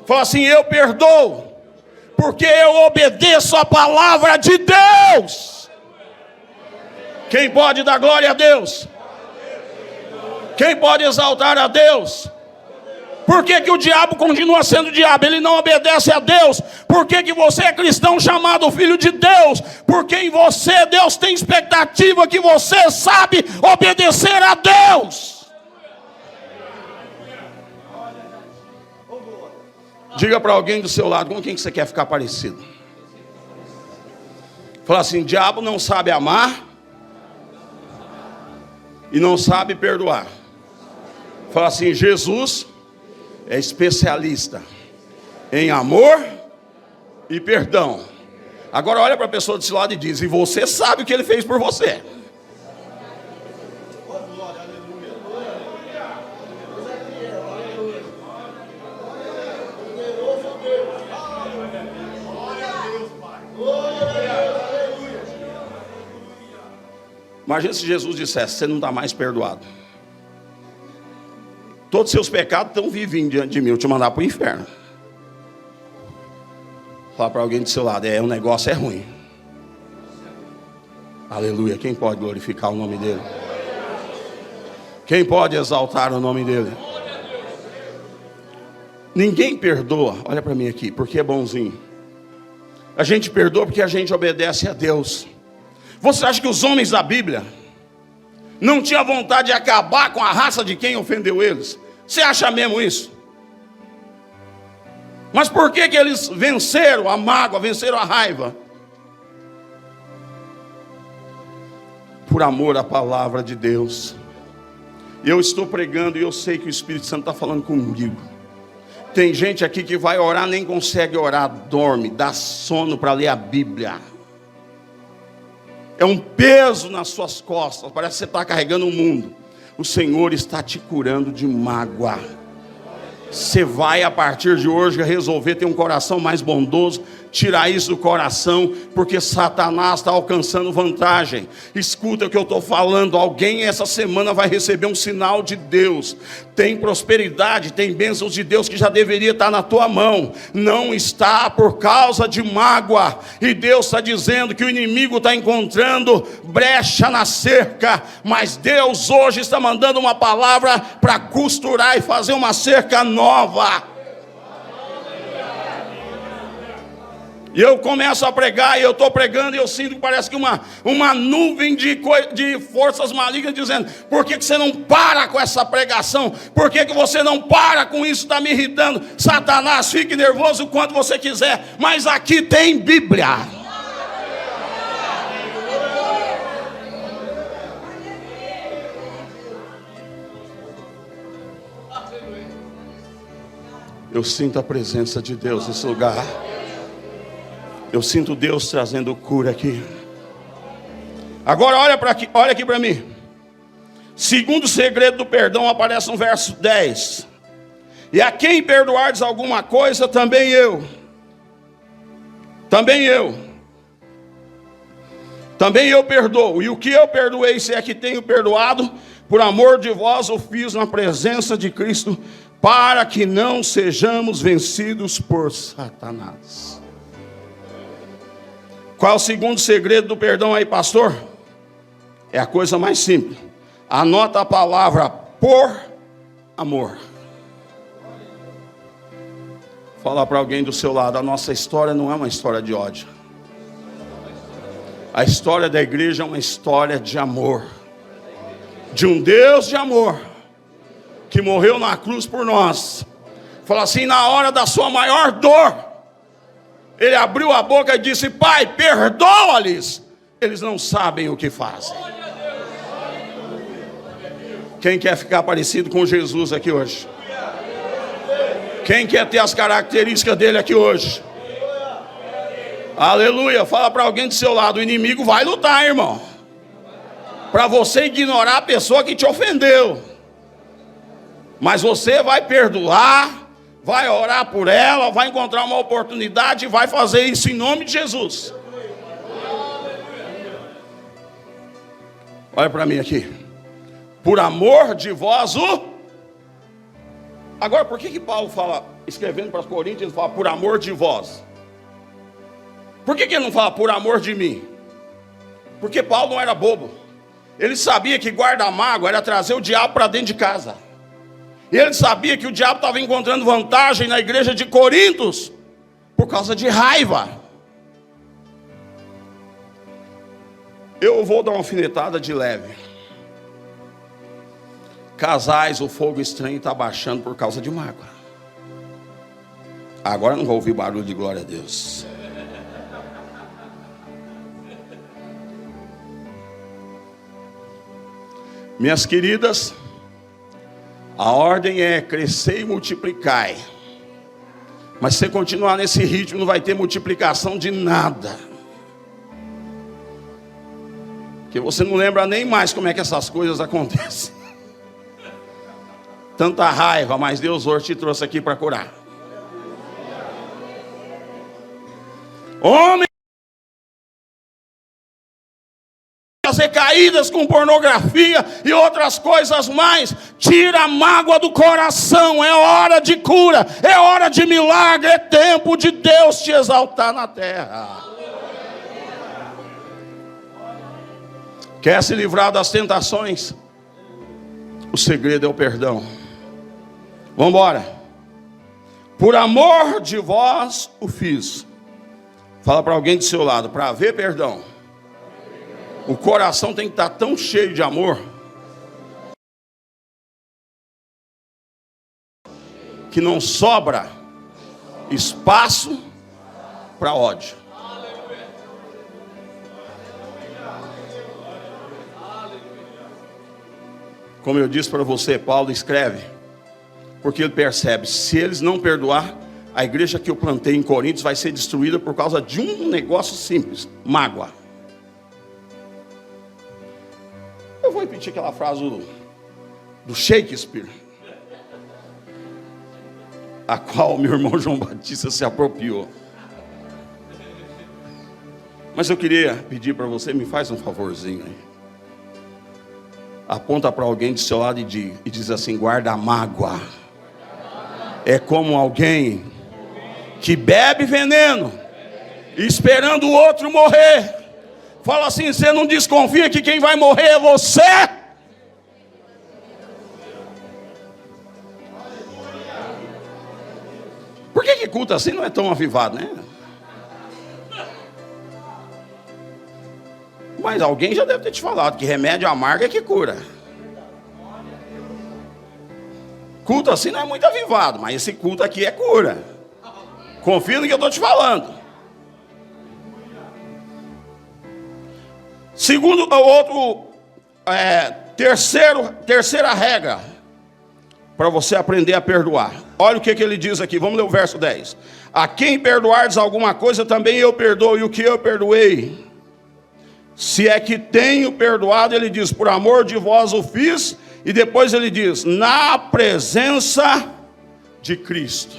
Fala assim: eu perdoo porque eu obedeço a palavra de Deus. Quem pode dar glória a Deus? Quem pode exaltar a Deus? Por que que o diabo continua sendo diabo? Ele não obedece a Deus. Por que que você é cristão chamado filho de Deus? Porque em você Deus tem expectativa que você sabe obedecer a Deus. Diga para alguém do seu lado: com quem que você quer ficar parecido? Fala assim: diabo não sabe amar e não sabe perdoar. Fala assim: Jesus é especialista em amor e perdão. Agora olha para a pessoa desse lado e diz: e você sabe o que ele fez por você. Imagina se Jesus dissesse: você não está mais perdoado. Todos os seus pecados estão vivos diante de mim, eu te mandar para o inferno. Fala para alguém do seu lado: o negócio é ruim. Aleluia. Quem pode glorificar o nome dele? Quem pode exaltar o nome dele? Ninguém perdoa, olha para mim aqui, porque é bonzinho. A gente perdoa porque a gente obedece a Deus. Você acha que os homens da Bíblia não tinham vontade de acabar com a raça de quem ofendeu eles? Você acha mesmo isso? Mas por que que eles venceram a mágoa, venceram a raiva? Por amor à palavra de Deus. Eu estou pregando e eu sei que o Espírito Santo está falando comigo. Tem gente aqui que vai orar, nem consegue orar, dorme, dá sono para ler a Bíblia. é um peso nas suas costas, parece que você está carregando o mundo. O Senhor está te curando de mágoa. Você vai a partir de hoje resolver ter um coração mais bondoso, tirar isso do coração, porque Satanás está alcançando vantagem. Escuta o que eu estou falando, alguém essa semana vai receber um sinal de Deus. Tem prosperidade, tem bênçãos de Deus que já deveria estar na tua mão, não está por causa de mágoa. E Deus está dizendo que o inimigo está encontrando brecha na cerca, mas Deus hoje está mandando uma palavra para costurar e fazer uma cerca nova. E eu começo a pregar, e eu estou pregando, e eu sinto que parece que uma nuvem de forças malignas dizendo: por que você não para com essa pregação? Por que você não para com isso? Está me irritando. Satanás, fique nervoso o quanto você quiser, mas aqui tem Bíblia. Eu sinto a presença de Deus nesse lugar. Eu sinto Deus trazendo cura aqui. Agora olha aqui para mim. Segundo segredo do perdão aparece no verso 10. E a quem perdoardes alguma coisa, também eu perdoo. E o que eu perdoei, se é que tenho perdoado, por amor de vós o fiz na presença de Cristo, para que não sejamos vencidos por Satanás. Qual é o segundo segredo do perdão aí, pastor? É a coisa mais simples. Anota a palavra por amor. Fala para alguém do seu lado: a nossa história não é uma história de ódio. A história da igreja é uma história de amor. De um Deus de amor, que morreu na cruz por nós. Fala assim: na hora da sua maior dor, Ele abriu a boca e disse: Pai, perdoa-lhes, eles não sabem o que fazem. Quem quer ficar parecido com Jesus aqui hoje? Quem quer ter as características dele aqui hoje? Aleluia. Fala para alguém do seu lado: o inimigo vai lutar, irmão, para você ignorar a pessoa que te ofendeu. Mas você vai perdoar, vai orar por ela, vai encontrar uma oportunidade e vai fazer isso em nome de Jesus. Olha para mim aqui. Por amor de vós o... Agora, por que Paulo fala, escrevendo para os Coríntios, ele fala por amor de vós? Por que ele não fala por amor de mim? Porque Paulo não era bobo. Ele sabia que guarda-mágoa era trazer o diabo para dentro de casa. E ele sabia que o diabo estava encontrando vantagem na igreja de Corintos por causa de raiva. Eu vou dar uma alfinetada de leve. Casais, o fogo estranho está baixando por causa de mágoa. Agora não vou ouvir barulho de glória a Deus. Minhas queridas, a ordem é crescer e multiplicar. Mas se você continuar nesse ritmo, não vai ter multiplicação de nada. Porque você não lembra nem mais como é que essas coisas acontecem. Tanta raiva, mas Deus hoje te trouxe aqui para curar. Homens recaídas com pornografia e outras coisas mais, tira a mágoa do coração. É hora de cura, é hora de milagre, é tempo de Deus te exaltar na terra. Quer se livrar das tentações? O segredo é o perdão. Vamos embora. Por amor de vós o fiz. Fala para alguém do seu lado: para haver perdão, o coração tem que estar tão cheio de amor que não sobra espaço para ódio. Como eu disse para você, Paulo escreve, porque ele percebe: se eles não perdoar, a igreja que eu plantei em Coríntios vai ser destruída por causa de um negócio simples: mágoa. repetir aquela frase do Shakespeare, a qual meu irmão João Batista se apropriou. Mas eu queria pedir para você, me faz um favorzinho aí. Aponta para alguém do seu lado e diz assim: guarda a mágoa. É como alguém que bebe veneno, esperando o outro morrer. Fala assim: você não desconfia que quem vai morrer é você? Por que culto assim não é tão avivado, né? Mas alguém já deve ter te falado que remédio amargo é que cura. Culto assim não é muito avivado, mas esse culto aqui é cura. Confia no que eu estou te falando. Segundo o outro, terceira regra para você aprender a perdoar. Olha o que ele diz aqui, vamos ler o verso 10. A quem perdoardes alguma coisa, também eu perdoo, e o que eu perdoei, se é que tenho perdoado, ele diz, por amor de vós o fiz, e depois ele diz, na presença de Cristo.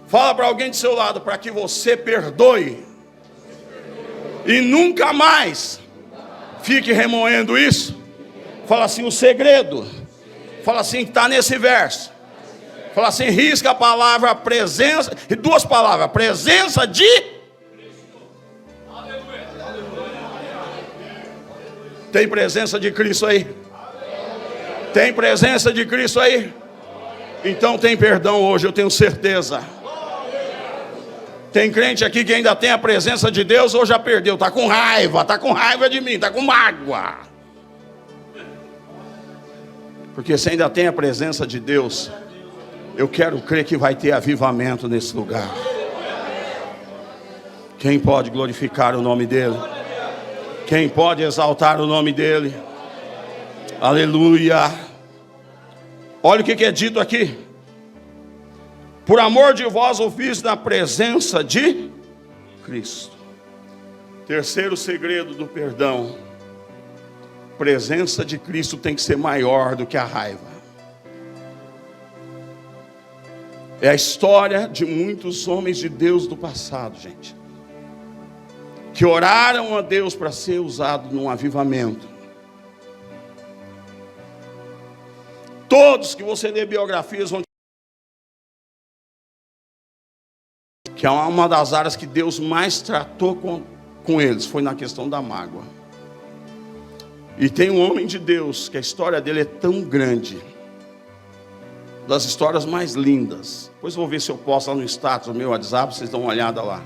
Fala para alguém do seu lado, para que você perdoe, e nunca mais fique remoendo isso. Fala assim, o segredo, fala assim, que está nesse verso. Fala assim, risca a palavra presença, e duas palavras, presença de Cristo. Tem presença de Cristo aí? Tem presença de Cristo aí? Então tem perdão hoje, eu tenho certeza. Tem crente aqui que ainda tem a presença de Deus ou já perdeu, está com raiva de mim, está com mágoa. Porque se ainda tem a presença de Deus, eu quero crer que vai ter avivamento nesse lugar. Quem pode glorificar o nome dele? Quem pode exaltar o nome dele? Aleluia. Olha o que é dito aqui. Por amor de vós o fiz na presença de Cristo. Terceiro segredo do perdão. Presença de Cristo tem que ser maior do que a raiva. É a história de muitos homens de Deus do passado, gente, que oraram a Deus para ser usado num avivamento. Todos que você lê biografias vão que é uma das áreas que Deus mais tratou com eles, foi na questão da mágoa. E tem um homem de Deus, que a história dele é tão grande, das histórias mais lindas. Depois vou ver se eu posto lá no status do meu WhatsApp, vocês dão uma olhada lá.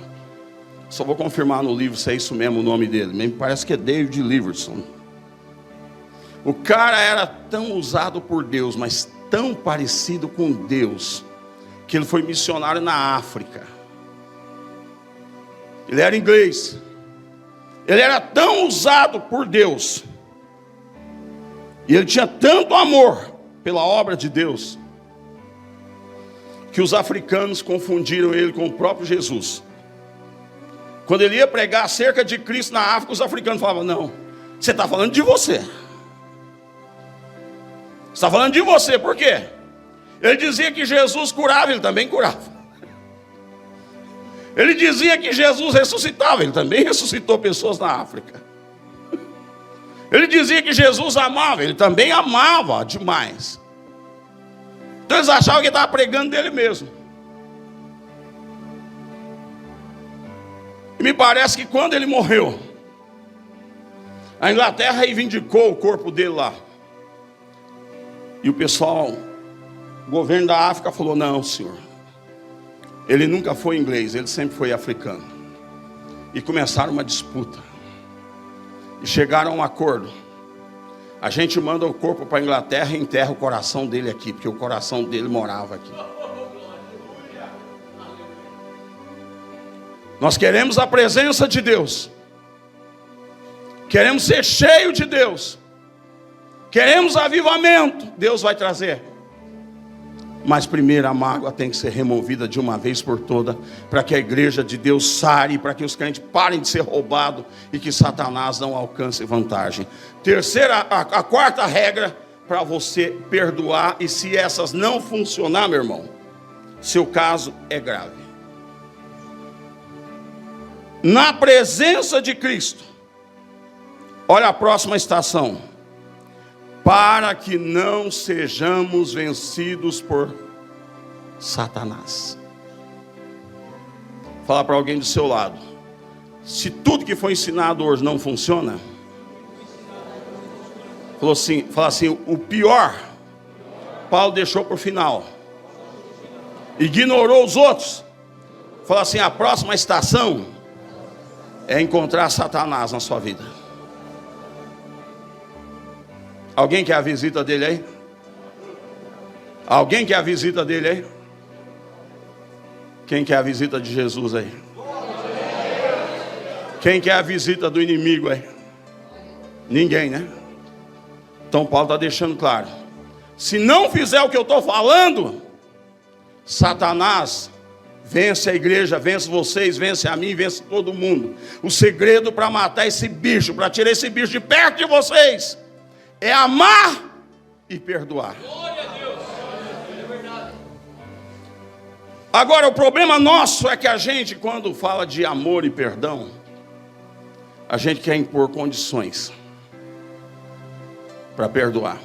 Só vou confirmar no livro se é isso mesmo o nome dele. Me parece que é David Livingstone. O cara era tão usado por Deus, mas tão parecido com Deus, que ele foi missionário na África. Ele era inglês. Ele era tão usado por Deus, e ele tinha tanto amor pela obra de Deus, que os africanos confundiram ele com o próprio Jesus. Quando ele ia pregar acerca de Cristo na África, os africanos falavam, não, você está falando de você. Você está falando de você, por quê? Ele dizia que Jesus curava, ele também curava. Ele dizia que Jesus ressuscitava, ele também ressuscitou pessoas na África. Ele dizia que Jesus amava, ele também amava demais. Então eles achavam que ele estava pregando dele mesmo. E me parece que quando ele morreu, a Inglaterra reivindicou o corpo dele lá. E o pessoal, o governo da África falou, não senhor, ele nunca foi inglês, ele sempre foi africano. E começaram uma disputa. E chegaram a um acordo. A gente manda o corpo para a Inglaterra e enterra o coração dele aqui, porque o coração dele morava aqui. Nós queremos a presença de Deus. Queremos ser cheio de Deus. Queremos avivamento. Deus vai trazer. Mas primeiro a mágoa tem que ser removida de uma vez por toda, para que a igreja de Deus sare, para que os crentes parem de ser roubados e que Satanás não alcance vantagem. Terceira, a quarta regra para você perdoar, e se essas não funcionar, meu irmão, seu caso é grave. Na presença de Cristo, olha a próxima estação: para que não sejamos vencidos por Satanás. Fala para alguém do seu lado: se tudo que foi ensinado hoje não funciona, fala assim, o pior Paulo deixou para o final, ignorou os outros. Fala assim: a próxima estação é encontrar Satanás na sua vida. Alguém quer a visita dele aí? Alguém quer a visita dele aí? Quem quer a visita de Jesus aí? Quem quer a visita do inimigo aí? Ninguém, né? Então Paulo está deixando claro: se não fizer o que eu estou falando, Satanás vence a igreja, vence vocês, vence a mim, vence todo mundo. O segredo para matar esse bicho, para tirar esse bicho de perto de vocês, é amar e perdoar. Agora, o problema nosso é que a gente, quando fala de amor e perdão, a gente quer impor condições para perdoar.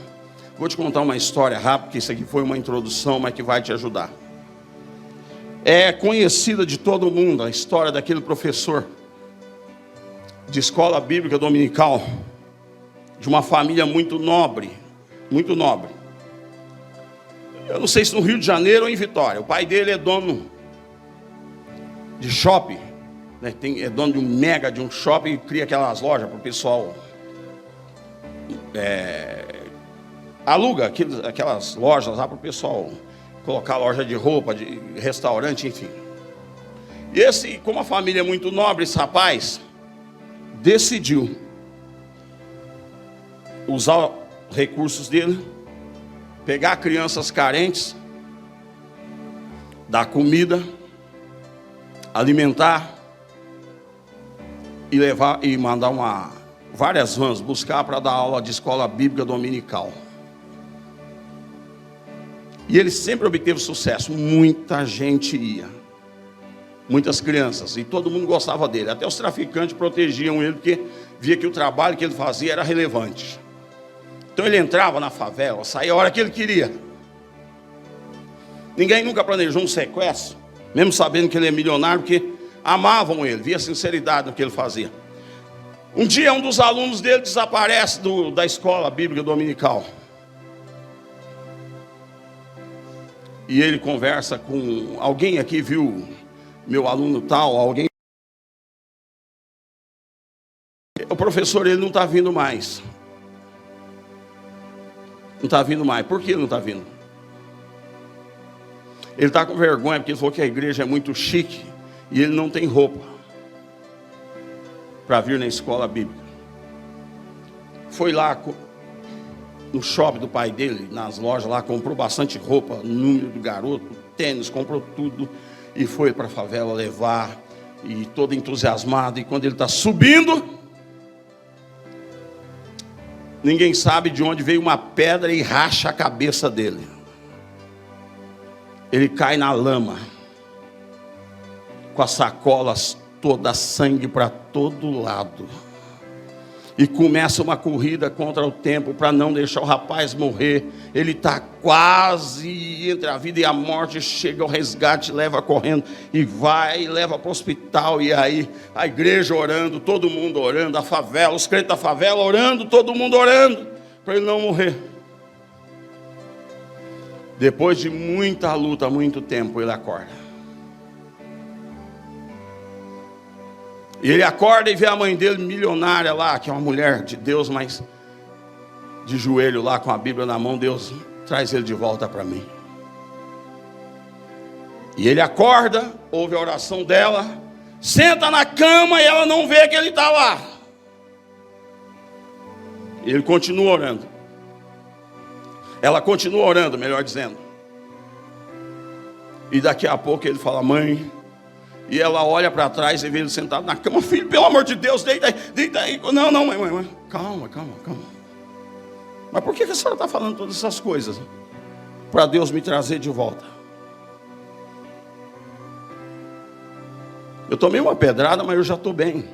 Vou te contar uma história rápida, que isso aqui foi uma introdução, mas que vai te ajudar. É conhecida de todo mundo a história daquele professor de escola bíblica dominical, de uma família muito nobre, muito nobre. Eu não sei se no Rio de Janeiro ou em Vitória. O pai dele é dono de shopping, né? É dono de um shopping, e cria aquelas lojas para o pessoal, aluga aquelas lojas lá para o pessoal colocar loja de roupa, de restaurante, enfim. E como a família é muito nobre, esse rapaz decidiu usar recursos dele, pegar crianças carentes, dar comida, alimentar e levar e mandar várias vans buscar para dar aula de escola bíblica dominical. E ele sempre obteve sucesso. Muita gente ia, muitas crianças, e todo mundo gostava dele. Até os traficantes protegiam ele, porque via que o trabalho que ele fazia era relevante. Então ele entrava na favela, saía a hora que ele queria. Ninguém nunca planejou um sequestro, mesmo sabendo que ele é milionário, porque amavam ele, via sinceridade no que ele fazia. Um dia um dos alunos dele desaparece da escola bíblica dominical. E ele conversa com alguém aqui, viu meu aluno tal, alguém. O professor, ele não está vindo mais. Não está vindo mais. Por que ele não está vindo? Ele está com vergonha, porque ele falou que a igreja é muito chique e ele não tem roupa para vir na escola bíblica. Foi lá no shopping do pai dele, nas lojas lá, comprou bastante roupa, número do garoto, tênis, comprou tudo e foi para a favela levar, e todo entusiasmado. E quando ele está subindo, ninguém sabe de onde veio uma pedra e racha a cabeça dele. Ele cai na lama, com as sacolas todas, sangue para todo lado. E começa uma corrida contra o tempo para não deixar o rapaz morrer. Ele está quase entre a vida e a morte. Chega ao resgate, leva correndo e vai, leva para o hospital. E aí a igreja orando, todo mundo orando, a favela, os crentes da favela orando, todo mundo orando para ele não morrer. Depois de muita luta, muito tempo, ele acorda. E ele acorda e vê a mãe dele milionária lá, que é uma mulher de Deus, mas de joelho lá com a Bíblia na mão. Deus, traz ele de volta para mim. E ele acorda, ouve a oração dela, senta na cama e ela não vê que ele está lá. E ele continua orando. Ela continua orando, melhor dizendo. E daqui a pouco ele fala: mãe. E ela olha para trás e vê ele sentado na cama: filho, pelo amor de Deus, deita aí, deita aí. Não, mãe. Calma. Mas por que a senhora está falando todas essas coisas? Para Deus me trazer de volta. Eu tomei uma pedrada, mas eu já estou bem.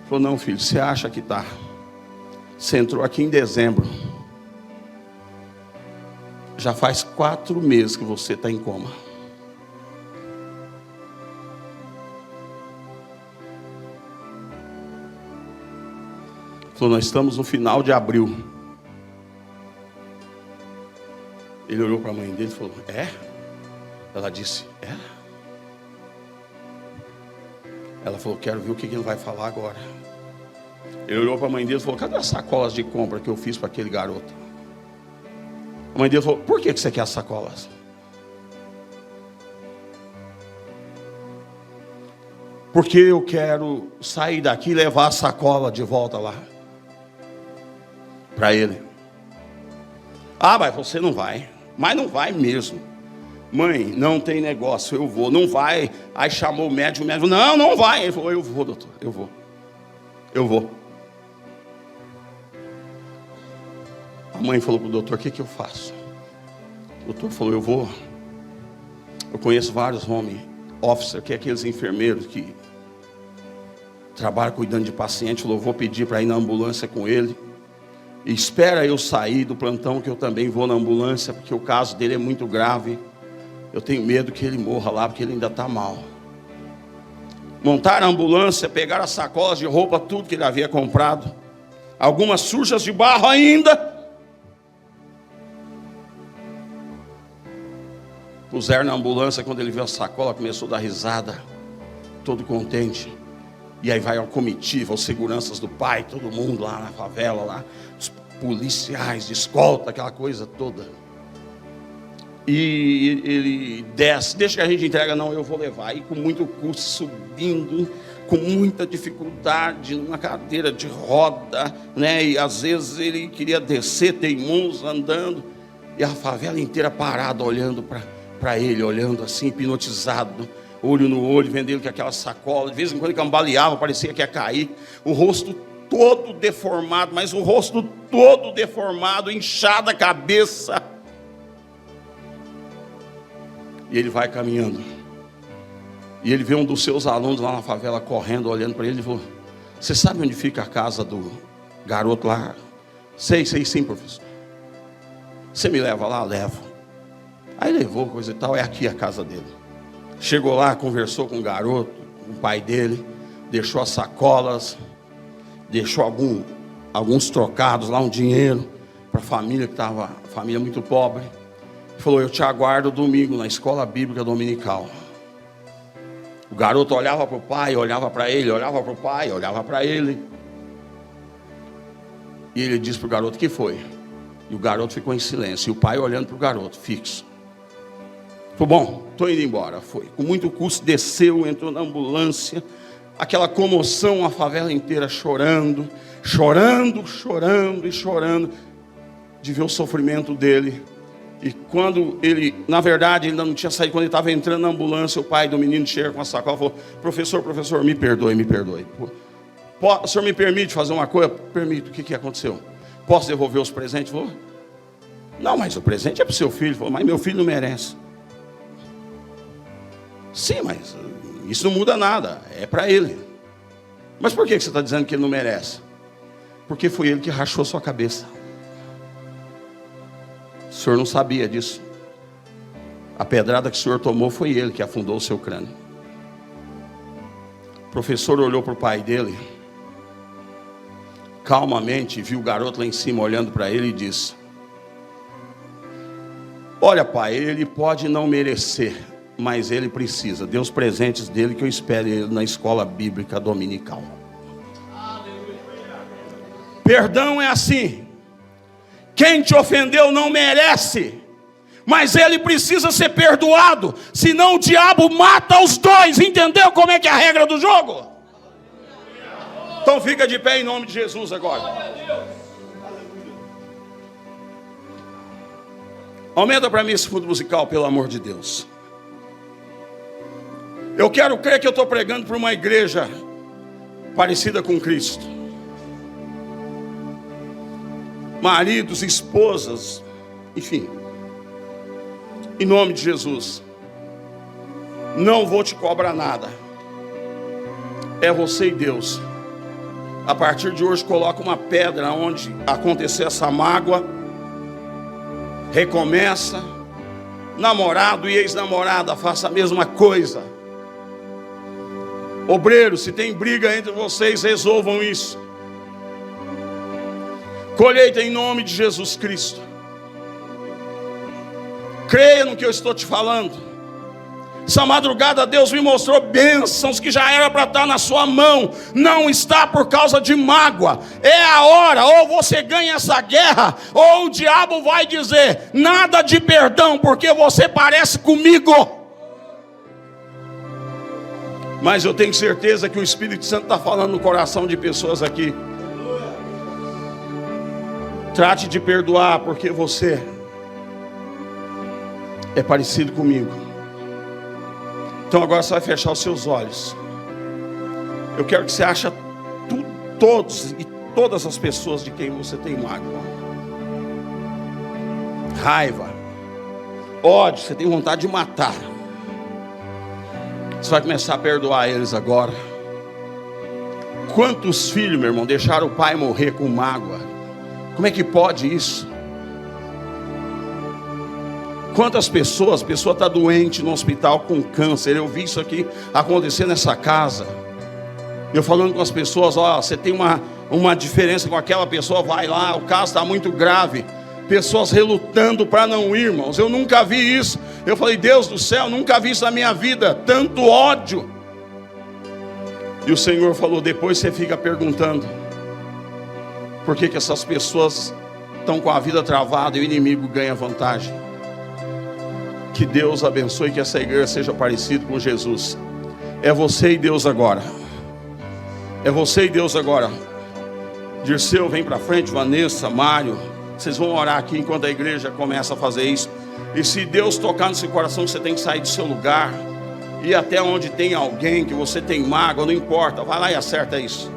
Falou: não, filho, você acha que está? Você entrou aqui em dezembro. Já faz 4 meses que você está em coma. Falou: nós estamos no final de abril. Ele olhou para a mãe dele e falou: é? Ela disse: é? Ela falou: quero ver o que ele vai falar agora. Ele olhou para a mãe dele e falou: cadê as sacolas de compra que eu fiz para aquele garoto? A mãe dele falou: por que você quer as sacolas? Porque eu quero sair daqui e levar a sacola de volta lá para ele. Ah, mas você não vai. Mas não vai mesmo. Mãe, não tem negócio, eu vou. Não vai. Aí chamou o médico não vai. Ele falou: eu vou, doutor, eu vou. A mãe falou para o doutor: o que eu faço? O doutor falou: eu conheço vários home officer, que é aqueles enfermeiros que trabalham cuidando de paciente. Falou: eu vou pedir para ir na ambulância com ele. E espera eu sair do plantão, que eu também vou na ambulância, porque o caso dele é muito grave. Eu tenho medo que ele morra lá, porque ele ainda está mal. Montaram a ambulância, pegaram as sacolas de roupa, tudo que ele havia comprado, algumas sujas de barro ainda. Puseram na ambulância. Quando ele viu a sacola, começou a dar risada, todo contente. E aí vai a comitiva, os seguranças do pai, todo mundo lá na favela, lá, os policiais de escolta, aquela coisa toda. E ele desce: deixa que a gente entrega. Não, eu vou levar. E com muito custo, subindo, com muita dificuldade, numa cadeira de roda, né? E às vezes ele queria descer, teimoso, andando, e a favela inteira parada, olhando para ele, olhando assim, hipnotizado, olho no olho, vendo ele com aquela sacola. De vez em quando ele cambaleava, parecia que ia cair. O rosto todo deformado, mas o rosto todo deformado, inchada a cabeça. E ele vai caminhando. E ele vê um dos seus alunos lá na favela correndo, olhando para ele, e falou: você sabe onde fica a casa do garoto lá? Sei sim, professor. Você me leva lá? Levo. Aí levou, coisa e tal. É aqui a casa dele. Chegou lá, conversou com o garoto, com o pai dele, deixou as sacolas, deixou alguns trocados lá, um dinheiro para a família, que estava família muito pobre. Falou: eu te aguardo domingo na escola bíblica dominical. O garoto olhava para o pai, olhava para ele, olhava para o pai, olhava para ele. E ele disse para o garoto: que foi? E o garoto ficou em silêncio. E o pai olhando para o garoto, fixo. Falou: bom, estou indo embora. Foi. Com muito custo desceu, entrou na ambulância. Aquela comoção, a favela inteira chorando, de ver o sofrimento dele. E quando ele, na verdade, ele ainda não tinha saído, quando ele estava entrando na ambulância, o pai do menino chega com a sacola e falou: professor, me perdoe. O senhor me permite fazer uma coisa? Permito. O que aconteceu? Posso devolver os presentes? Falou: não, mas o presente é para o seu filho. Falou: mas meu filho não merece. Sim, mas isso não muda nada, é para ele. Mas por que você está dizendo que ele não merece? Porque foi ele que rachou sua cabeça. O senhor não sabia disso. A pedrada que o senhor tomou foi ele que afundou o seu crânio. O professor olhou para o pai dele, calmamente, viu o garoto lá em cima olhando para ele e disse: olha, pai, ele pode não merecer, mas ele precisa. Dê os presentes dele, que eu espero ele na escola bíblica dominical. Perdão é assim: quem te ofendeu não merece, mas ele precisa ser perdoado, senão o diabo mata os dois. Entendeu como é que é a regra do jogo? Então fica de pé em nome de Jesus agora. Aumenta para mim esse fundo musical, pelo amor de Deus. Eu quero crer que eu estou pregando para uma igreja parecida com Cristo. Maridos, esposas, enfim. Em nome de Jesus. Não vou te cobrar nada. É você e Deus. A partir de hoje, coloca uma pedra onde acontecer essa mágoa. Recomeça. Namorado e ex-namorada, faça a mesma coisa. Obreiros, se tem briga entre vocês, resolvam isso. Colheita em nome de Jesus Cristo. Creia no que eu estou te falando. Essa madrugada Deus me mostrou bênçãos que já era para estar na sua mão. Não está por causa de mágoa. É a hora, ou você ganha essa guerra, ou o diabo vai dizer: nada de perdão, porque você parece comigo. Mas eu tenho certeza que o Espírito Santo está falando no coração de pessoas aqui. Trate de perdoar, porque você é parecido comigo. Então agora você vai fechar os seus olhos. Eu quero que você ache todos e todas as pessoas de quem você tem mágoa, raiva, ódio, você tem vontade de matar. Você vai começar a perdoar eles agora. Quantos filhos, meu irmão, deixaram o pai morrer com mágoa? Como é que pode isso? Quantas pessoas, a pessoa está doente no hospital com câncer. Eu vi isso aqui acontecer nessa casa. Eu falando com as pessoas: ó, você tem uma diferença com aquela pessoa, vai lá, o caso está muito grave. Pessoas relutando para não ir, irmãos. Eu nunca vi isso. Eu falei: Deus do céu, nunca vi isso na minha vida, tanto ódio. E o Senhor falou: depois você fica perguntando por que essas pessoas estão com a vida travada e o inimigo ganha vantagem. Que Deus abençoe, que essa igreja seja parecida com Jesus. É você e Deus agora. É você e Deus agora. Dirceu, vem para frente. Vanessa, Mário, vocês vão orar aqui enquanto a igreja começa a fazer isso. E se Deus tocar no seu coração, você tem que sair do seu lugar, ir até onde tem alguém que você tem mágoa, não importa, vai lá e acerta isso.